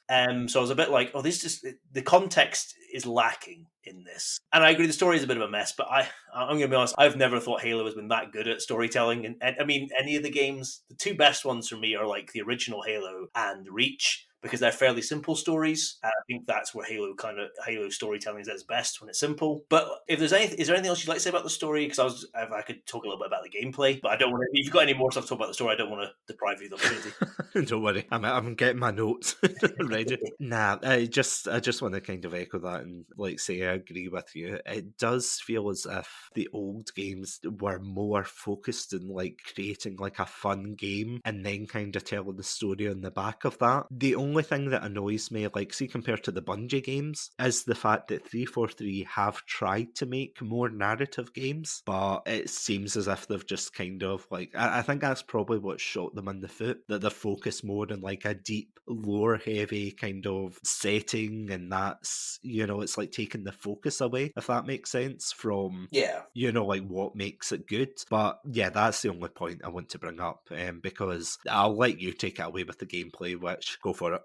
So I was a bit like, oh, the context is lacking in this. And I agree, the story is a bit of a mess, but I'm going to be honest, I've never thought Halo has been that good at storytelling. And I mean, any of the games, the two best ones for me are like the original Halo and Reach, because they're fairly simple stories. And I think that's where Halo storytelling is at its best, when it's simple. But if is there anything else you'd like to say about the story? Because I could talk a little bit about the gameplay, but I don't want to. If you've got any more stuff to talk about the story, I don't want to deprive you of the opportunity. Don't worry, I'm getting my notes ready. I just want to kind of echo that and like say I agree with you. It does feel as if the old games were more focused in like creating like a fun game and then kind of telling the story on the back of that. The only thing that annoys me, like, see, compared to the Bungie games, is the fact that 343 have tried to make more narrative games, but it seems as if they've just kind of like, I think that's probably what shot them in the foot, that they're focused more on like a deep, lore heavy kind of setting, and that's, it's like taking the focus away, if that makes sense, from, like what makes it good. But yeah, that's the only point I want to bring up, because I'll let you take it away with the gameplay, which, go for it.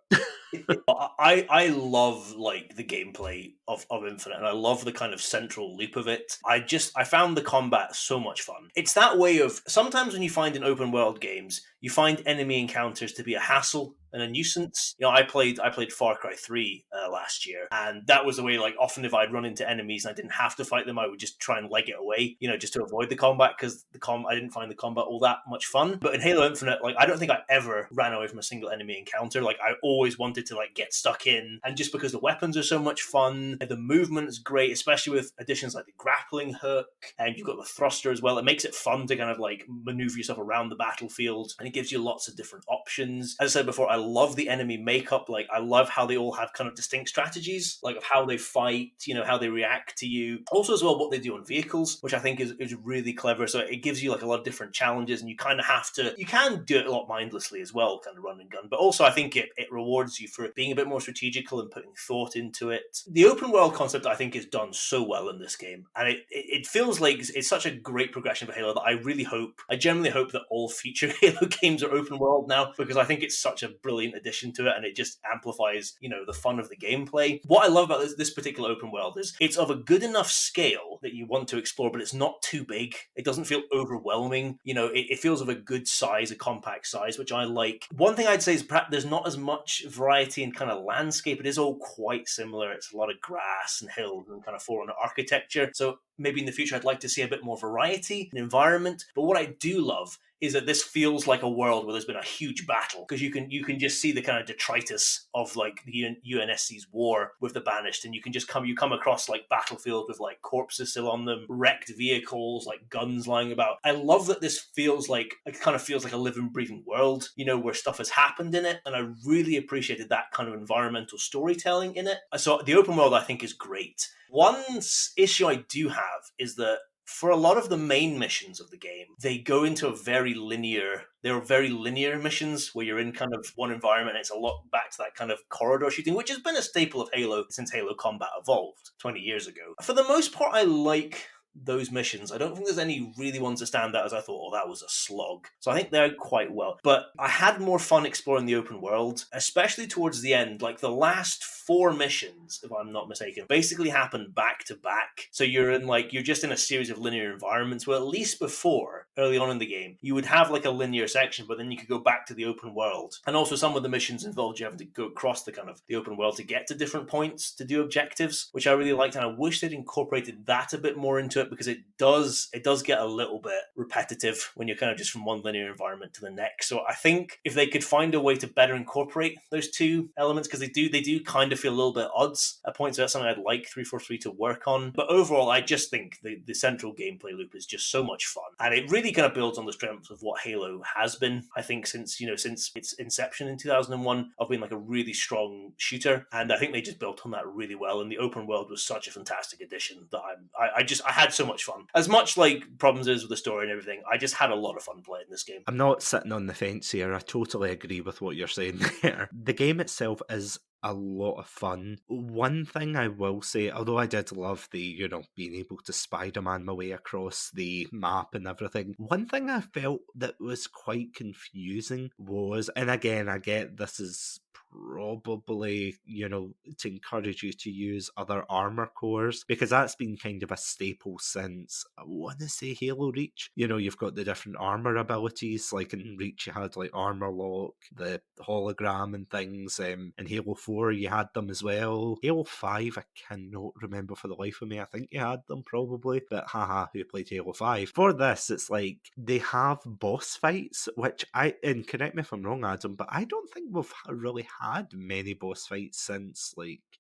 I love like the gameplay of Infinite, and I love the kind of central loop of it. I found the combat so much fun. It's that way of, sometimes when you find in open world games, you find enemy encounters to be a hassle and a nuisance. I played Far Cry 3 last year, and that was the way, like, often if I'd run into enemies and I didn't have to fight them, I would just try and leg it away, just to avoid the combat, because I didn't find the combat all that much fun. But in Halo Infinite, like, I don't think I ever ran away from a single enemy encounter. Like, I always wanted wanted to like get stuck in. And just because the weapons are so much fun, the movement is great, especially with additions like the grappling hook, and you've got the thruster as well. It makes it fun to kind of like maneuver yourself around the battlefield, and it gives you lots of different options. As I said before, I love the enemy makeup. Like, I love how they all have kind of distinct strategies, like of how they fight, you know, how they react to you. Also, as well, what they do on vehicles, which I think is really clever. So it gives you like a lot of different challenges, and you kind of have to, you can do it a lot mindlessly as well, kind of run and gun. But also, I think it rewards you for being a bit more strategical and putting thought into it. The open world concept, I think, is done so well in this game, and it feels like it's such a great progression for Halo that I genuinely hope that all future Halo games are open world now, because I think it's such a brilliant addition to it, and it just amplifies, you know, the fun of the gameplay. What I love about this particular open world is it's of a good enough scale that you want to explore, but it's not too big. It doesn't feel overwhelming. You know, it feels of a good size, a compact size, which I like. One thing I'd say is perhaps there's not as much variety in kind of landscape. It is all quite similar. It's a lot of grass and hills and kind of Forerunner architecture. So maybe in the future I'd like to see a bit more variety in environment. But what I do love is that this feels like a world where there's been a huge battle, because you can just see the kind of detritus of like the UNSC's war with the Banished, and you come across like battlefield with like corpses still on them, wrecked vehicles, like guns lying about. I love that this feels like, it kind of feels like a living, breathing world, you know, where stuff has happened in it, and I really appreciated that kind of environmental storytelling in it. So the open world, I think, is great. One issue I do have is that for a lot of the main missions of the game, they go into they're very linear missions where you're in kind of one environment, and it's a lot back to that kind of corridor shooting, which has been a staple of Halo since Halo Combat evolved 20 years ago. For the most part, I like those missions. I don't think there's any really ones that stand out as I thought, oh, that was a slog. So I think they're quite well. But I had more fun exploring the open world, especially towards the end. Like the last 4 missions, if I'm not mistaken, basically happen back to back. So you're just in a series of linear environments, where at least before, early on in the game, you would have like a linear section, but then you could go back to the open world. And also some of the missions involved you having to go across the kind of the open world to get to different points to do objectives, which I really liked. And I wish they'd incorporated that a bit more into it, because it does get a little bit repetitive when you're kind of just from one linear environment to the next. So I think if they could find a way to better incorporate those two elements, because they do kind of feel a little bit odds at points, so that's something I'd like 343 to work on. But overall, I just think the central gameplay loop is just so much fun, and it really kind of builds on the strength of what Halo has been, I think, since its inception in 2001, of being like a really strong shooter. And I think they just built on that really well, and the open world was such a fantastic addition that I had so much fun. As much like problems is with the story and everything, I just had a lot of fun playing this game. I'm not sitting on the fence here. I totally agree with what you're saying there. The game itself is a lot of fun. One thing I will say, although I did love the, being able to Spider-Man my way across the map and everything, one thing I felt that was quite confusing was, and again, I get this is probably, to encourage you to use other armor cores, because that's been kind of a staple since, I want to say, Halo Reach. You've got the different armor abilities, like in Reach you had like armor lock, the hologram and things. In Halo 4 you had them as well. Halo 5 I cannot remember for the life of me. I think you had them probably, but haha, who played Halo 5? For this, it's like they have boss fights, which and correct me if I'm wrong, Adam, but I don't think we've really had many boss fights since,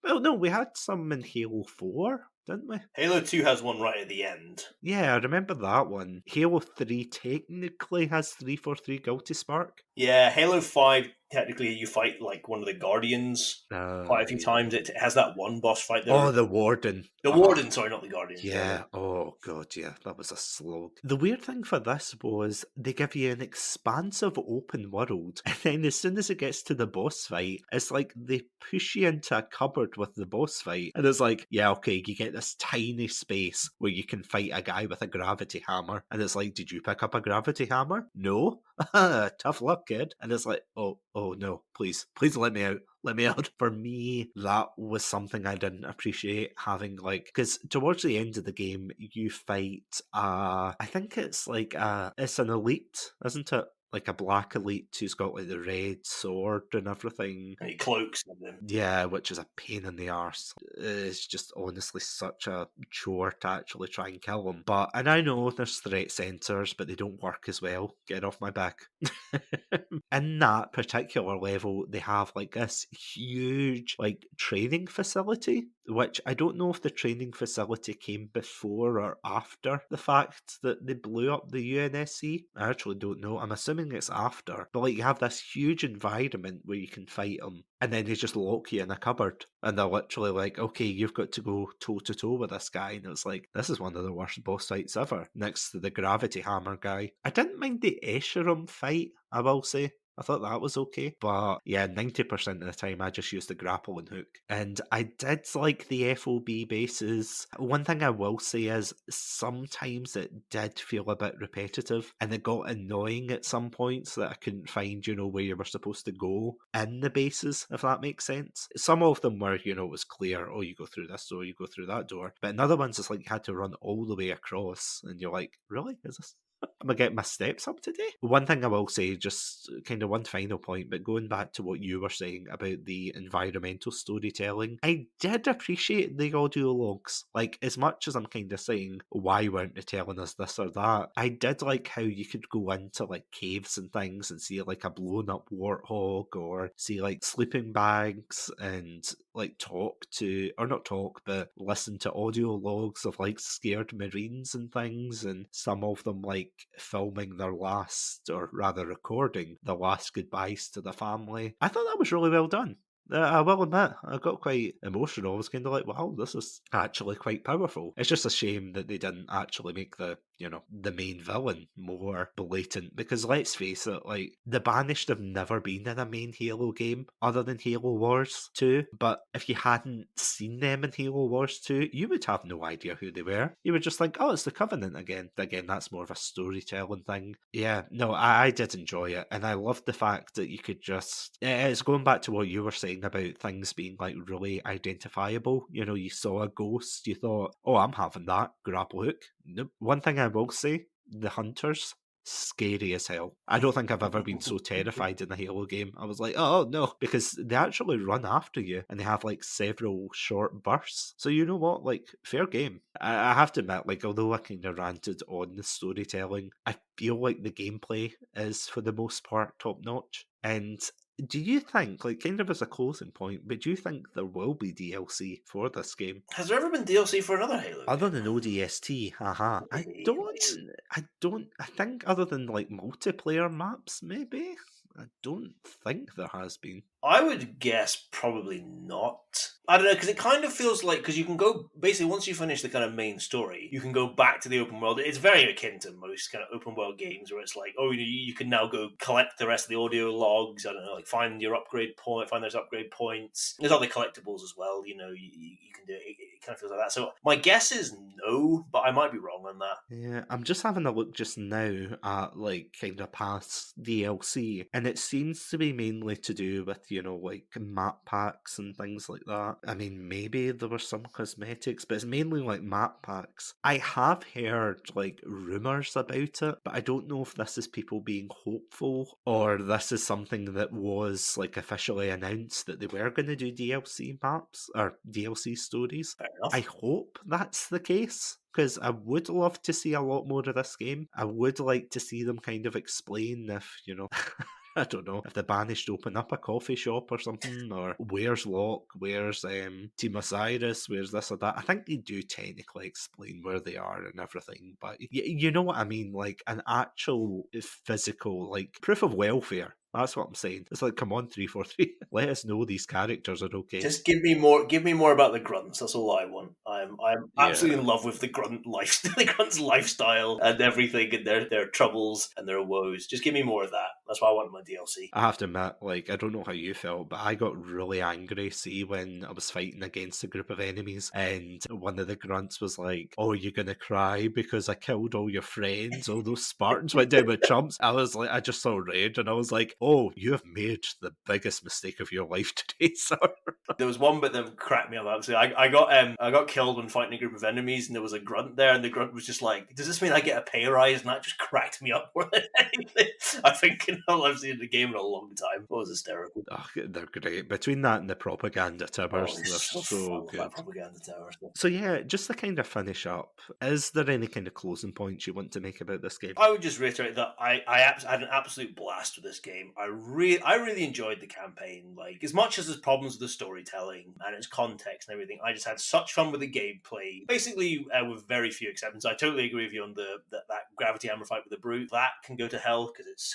no, we had some in Halo 4, didn't we? Halo 2 has one right at the end. Yeah, I remember that one. Halo 3 technically has 343 Guilty Spark. Yeah, Halo 5, technically you fight like one of the Guardians quite a few times. It has that one boss fight there. Oh, the Warden. The Warden, sorry, not the Guardian. Yeah, oh god, yeah, that was a slog. The weird thing for this was they give you an expansive open world, and then as soon as it gets to the boss fight, it's like they push you into a cupboard with the boss fight, and it's like, yeah, okay, you get this tiny space where you can fight a guy with a gravity hammer, and it's like, did you pick up a gravity hammer? No? Tough luck, kid. And it's like, oh no, please let me out. Let me out. For me, that was something I didn't appreciate, having because towards the end of the game, you fight, I think it's it's an elite, isn't it? like a black elite who's got like the red sword and everything. And he cloaks them. Yeah, which is a pain in the arse. It's just honestly such a chore to actually try and kill him. And I know there's threat centers, but they don't work as well. Get off my back. In that particular level, they have like this huge like training facility, which I don't know if the training facility came before or after the fact that they blew up the UNSC. I actually don't know. I'm assuming it's after. But like you have this huge environment where you can fight them, and then they just lock you in a cupboard, and they're literally like, okay, you've got to go toe to toe with this guy. And it's like, this is one of the worst boss fights ever, next to the gravity hammer guy. I didn't mind the Escherum fight, I will say. I thought that was okay. But yeah, 90% of the time I just used the grappling hook. And I did like the FOB bases. One thing I will say is sometimes it did feel a bit repetitive, and it got annoying at some points that I couldn't find, where you were supposed to go in the bases, if that makes sense. Some of them were, it was clear, oh, you go through this door, you go through that door. But in other ones, it's like you had to run all the way across, and you're like, really? Is this... Am I getting my steps up today? One thing I will say, just kind of one final point, but going back to what you were saying about the environmental storytelling, I did appreciate the audio logs. Like, as much as I'm kind of saying, why weren't they telling us this or that, I did like how you could go into like caves and things and see like a blown up warthog, or see like sleeping bags, and like but listen to audio logs of like scared Marines and things, and some of them like filming their last, or rather recording the last goodbyes to the family. I thought that was really well done. I will admit, I got quite emotional. I was kind of like, wow, this is actually quite powerful. It's just a shame that they didn't actually make the main villain more blatant, because let's face it, like, the Banished have never been in a main Halo game other than Halo Wars 2, but if you hadn't seen them in Halo Wars 2, you would have no idea who they were. You would just think, oh, it's the Covenant again. Again, that's more of a storytelling thing. Yeah, no, I did enjoy it, and I loved the fact that you could just... It's going back to what you were saying about things being, like, really identifiable. You saw a ghost, you thought, oh, I'm having that, grapple hook. Nope. One thing I will say, the hunters, scary as hell. I don't think I've ever been so terrified in a Halo game. I was like, oh no, because they actually run after you, and they have like several short bursts. So you know what, like, fair game. I have to admit, like, although I kind of ranted on the storytelling, I feel like the gameplay is for the most part top notch. And do you think, like, kind of as a closing point, but do you think there will be DLC for this game? Has there ever been DLC for another Halo? Other than ODST, haha. I think other than, like, multiplayer maps, maybe? I don't think there has been. I would guess probably not. I don't know, because it kind of feels like, because you can go, basically, once you finish the kind of main story, you can go back to the open world. It's very akin to most kind of open world games, where it's like, oh, you can now go collect the rest of the audio logs, I don't know, like find your upgrade point, find those upgrade points. There's other collectibles as well, you can do it. It kind of feels like that. So my guess is no, but I might be wrong on that. Yeah, I'm just having a look just now at, like, kind of past DLC, and it seems to be mainly to do with, like, map packs and things like that. I mean, maybe there were some cosmetics, but it's mainly like map packs. I have heard like rumours about it, but I don't know if this is people being hopeful, or this is something that was like officially announced that they were going to do DLC maps or DLC stories. Fair enough. I hope that's the case, because I would love to see a lot more of this game. I would like to see them kind of explain if, I don't know, if the Banished open up a coffee shop or something, or where's Locke, where's Team Osiris, where's this or that. I think they do technically explain where they are and everything, but you know what I mean, like an actual physical, like, proof of welfare. That's what I'm saying. It's like, come on, 343, let us know these characters are okay. Just give me more about the grunts. That's all I want. I'm absolutely in love with the grunt lifestyle, the grunt's lifestyle and everything, and their troubles and their woes. Just give me more of that. That's why I want my DLC. I have to admit, like, I don't know how you felt, but I got really angry, see, when I was fighting against a group of enemies, and one of the grunts was like, oh, you're gonna cry because I killed all your friends, all those Spartans went down with chumps. I was like, I just saw red, and I was like, oh, you have made the biggest mistake of your life today, sir. There was one bit that cracked me up. Absolutely, I got killed yelled when fighting a group of enemies, and there was a grunt there, and the grunt was just like, "Does this mean I get a pay rise?" And that just cracked me up more than anything. I think I've seen the game in a long time. It was hysterical. Oh, they're great. Between that and the propaganda towers, Oh, they're it's so so fun with good. that propaganda tower stuff. So yeah, just to kind of finish up, is there any kind of closing points you want to make about this game? I would just reiterate that I had an absolute blast with this game. I really enjoyed the campaign. Like, as much as there's problems with the storytelling and its context and everything, I just had such fun with the gameplay. Basically, with very few exceptions. I totally agree with you on that gravity hammer fight with the brute. That can go to hell because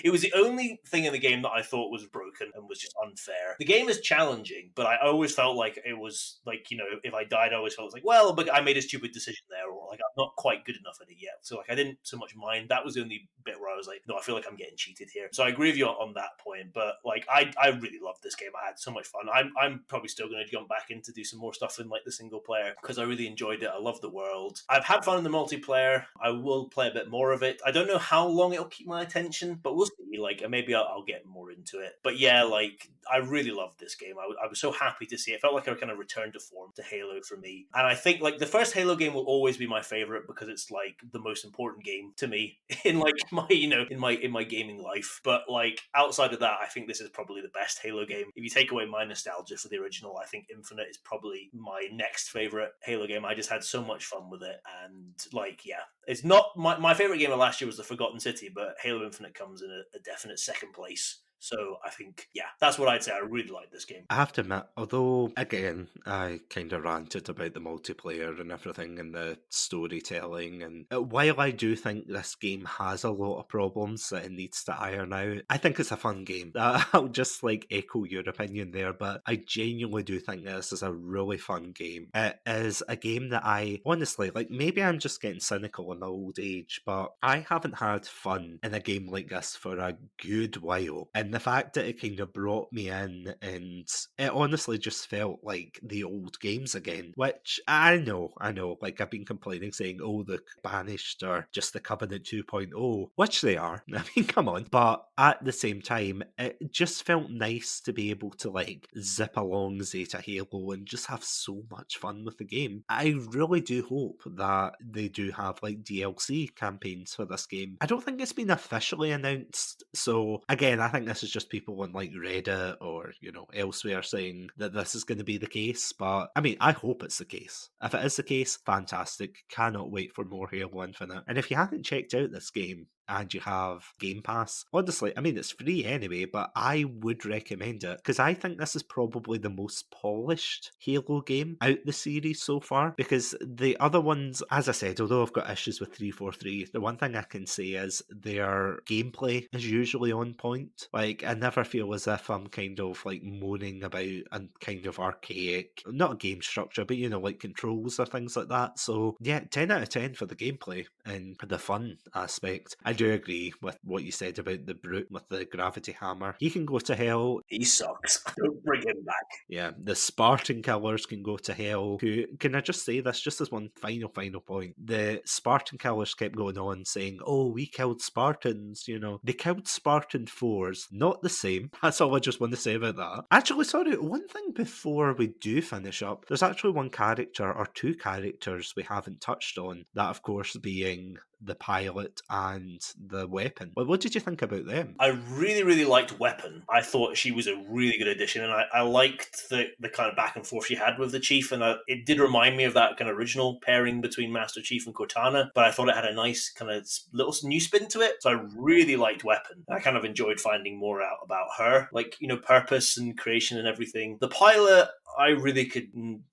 it was the only thing in the game that I thought was broken and was just unfair. The game is challenging, but I always felt like it was like, if I died, I always felt like, well, but I made a stupid decision there, or like I'm not quite good enough at it yet. So like I didn't so much mind. That was the only bit where I was like, no, I feel like I'm getting cheated here. So I agree with you on that point. But like I really loved this game. I had so much fun. I'm probably still going to jump back in to do some more stuff in like the single player because I really enjoyed it. I love the world. I've had fun in the multiplayer. I will play a bit more of it. I don't know how long it'll keep my attention, but we'll see. Like maybe I'll get more into it. But yeah, like I really loved this game. I was so happy to see it. It felt like I kind of returned to form to Halo for me. And I think like the first Halo game will always be my favorite because it's like the most important game to me in like my in my gaming life. But like outside of that, I think this is probably the best Halo game. If you take away my nostalgia for the original, I think Infinite is probably my next favorite Halo game. I just had so much fun with it, and like yeah, it's not my favorite game of last year was the Forgotten City, but Halo Infinite comes in a definite second place. So I think, yeah, that's what I'd say. I really like this game. I have to admit, although, again, I kind of ranted about the multiplayer and everything and the storytelling, and while I do think this game has a lot of problems that it needs to iron out, I think it's a fun game. I'll just like echo your opinion there, but I genuinely do think this is a really fun game. It is a game that I, honestly, like maybe I'm just getting cynical in my old age, but I haven't had fun in a game like this for a good while. And the fact that it kind of brought me in and it honestly just felt like the old games again, which I know, like I've been complaining saying, oh, the Banished are just the Covenant 2.0, which they are. I mean, come on. But at the same time, it just felt nice to be able to like zip along Zeta Halo and just have so much fun with the game. I really do hope that they do have like DLC campaigns for this game. I don't think it's been officially announced, so again, I think this is just people on like Reddit or elsewhere saying that this is going to be the case, but I mean, I hope it's the case. If it is the case, fantastic. Cannot wait for more Halo Infinite. And if you haven't checked out this game and you have Game Pass, honestly, I mean, it's free anyway, but I would recommend it because I think this is probably the most polished Halo game out the series so far, because the other ones, as I said, although I've got issues with 343, the one thing I can say is their gameplay is usually on point. Like, I never feel as if I'm kind of like moaning about a kind of archaic, not a game structure, but like controls or things like that. So yeah, 10 out of 10 for the gameplay and the fun aspect. I do agree with what you said about the brute with the gravity hammer. He can go to hell. He sucks. Don't bring him back. Yeah, the Spartan killers can go to hell. Can I just say this just as one final point? The Spartan killers kept going on saying, oh, we killed Spartans, They killed Spartan 4s. Not the same. That's all I just want to say about that. Actually, sorry, one thing before we do finish up. There's actually one character or two characters we haven't touched on. That, of course, being the pilot and the weapon. Well, what did you think about them? I really, really liked Weapon. I thought she was a really good addition, and I liked the kind of back and forth she had with the Chief, and it did remind me of that kind of original pairing between Master Chief and Cortana, but I thought it had a nice kind of little new spin to it, so I really liked Weapon. I kind of enjoyed finding more out about her, like, purpose and creation and everything. The pilot, I really could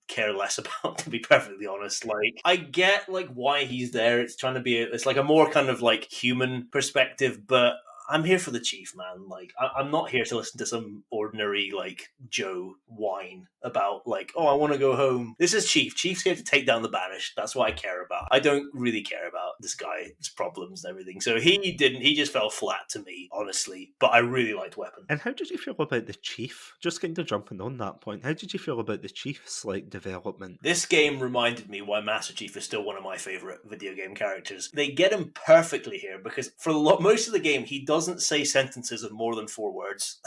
care less about, to be perfectly honest. Like, I get like why he's there. It's trying to be it's like a more kind of like human perspective, but I'm here for the Chief, man. Like, I'm not here to listen to some ordinary, like, Joe whine about, like, oh, I want to go home. This is Chief. Chief's here to take down the Banished. That's what I care about. I don't really care about this guy's problems and everything. So he didn't. He just fell flat to me, honestly. But I really liked Weapon. And how did you feel about the Chief? Just kind of jumping on that point, how did you feel about the Chief's development? This game reminded me why Master Chief is still one of my favorite video game characters. They get him perfectly here because for most of the game, he doesn't say sentences of more than 4 words.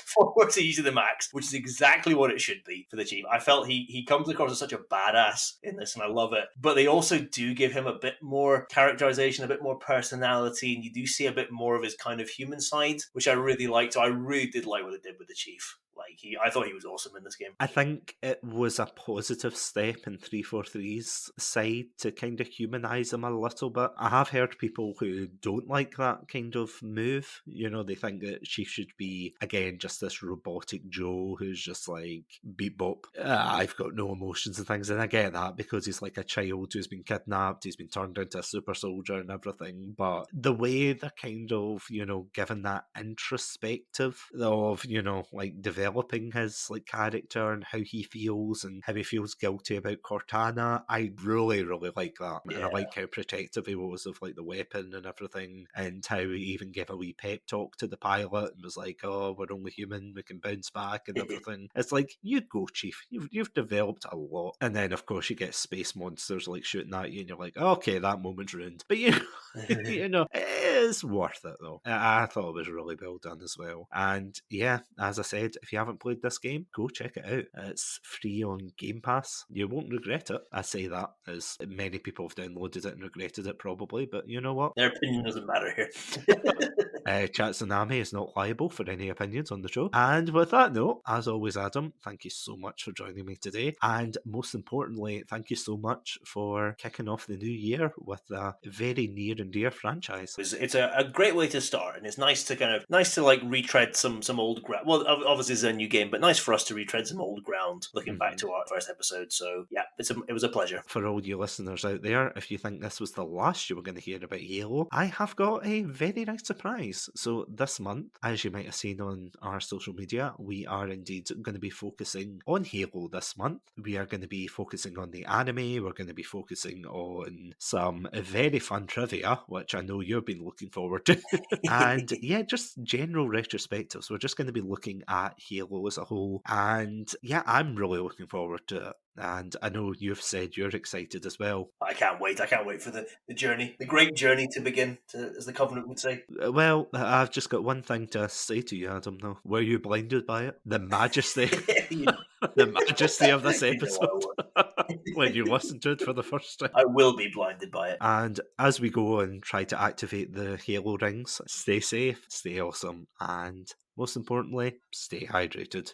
4 words are usually the max, which is exactly what it should be for the Chief. I felt he comes across as such a badass in this, and I love it. But they also do give him a bit more characterization, a bit more personality, and you do see a bit more of his kind of human side, which I really liked. So I really did like what they did with the Chief. I thought he was awesome in this game. I think it was a positive step in 343's side to kind of humanise him a little bit. I have heard people who don't like that kind of move. They think that Chief should be, again, just this robotic Joe who's just beep bop. I've got no emotions and things. And I get that because he's like a child who's been kidnapped, he's been turned into a super soldier and everything. But the way they're kind of, given that introspective of, developing his character and how he feels and how he feels guilty about Cortana, I really, really like that. Yeah. And I like how protective he was of the weapon and everything, and how he even gave a wee pep talk to the pilot and was like, oh, we're only human, we can bounce back and everything. It's you go, Chief, you've developed a lot. And then of course you get space monsters shooting at you and you're like, okay, that moment's ruined. But it is worth it though. I thought it was really well done as well. And yeah, as I said, if you haven't played this game, go check it out. It's free on Game Pass. You won't regret it. I say that as many people have downloaded it and regretted it probably, but you know what? Their opinion doesn't matter here. Satsunami is not liable for any opinions on the show. And with that note, as always, Adam, thank you so much for joining me today. And most importantly, thank you so much for kicking off the new year with a very near and dear franchise. It's a great way to start, and it's nice to retread some old ground. Well, obviously it's a new game, but nice for us to retread some old ground looking back to our first episode. So yeah, it was a pleasure. For all you listeners out there, if you think this was the last you were going to hear about Halo, I have got a very nice surprise. So this month, as you might have seen on our social media, we are indeed going to be focusing on Halo this month. We are going to be focusing on the anime. We're going to be focusing on some very fun trivia, which I know you've been looking forward to. And yeah, just general retrospectives. We're just going to be looking at Halo as a whole. And yeah, I'm really looking forward to it. And I know you've said you're excited as well. I can't wait. I can't wait for the journey, the great journey to begin, as the Covenant would say. Well, I've just got one thing to say to you, Adam, though. Were you blinded by it? The majesty. The majesty of this episode. When you listen to it for the first time. I will be blinded by it. And as we go and try to activate the Halo rings, stay safe, stay awesome, and most importantly, stay hydrated.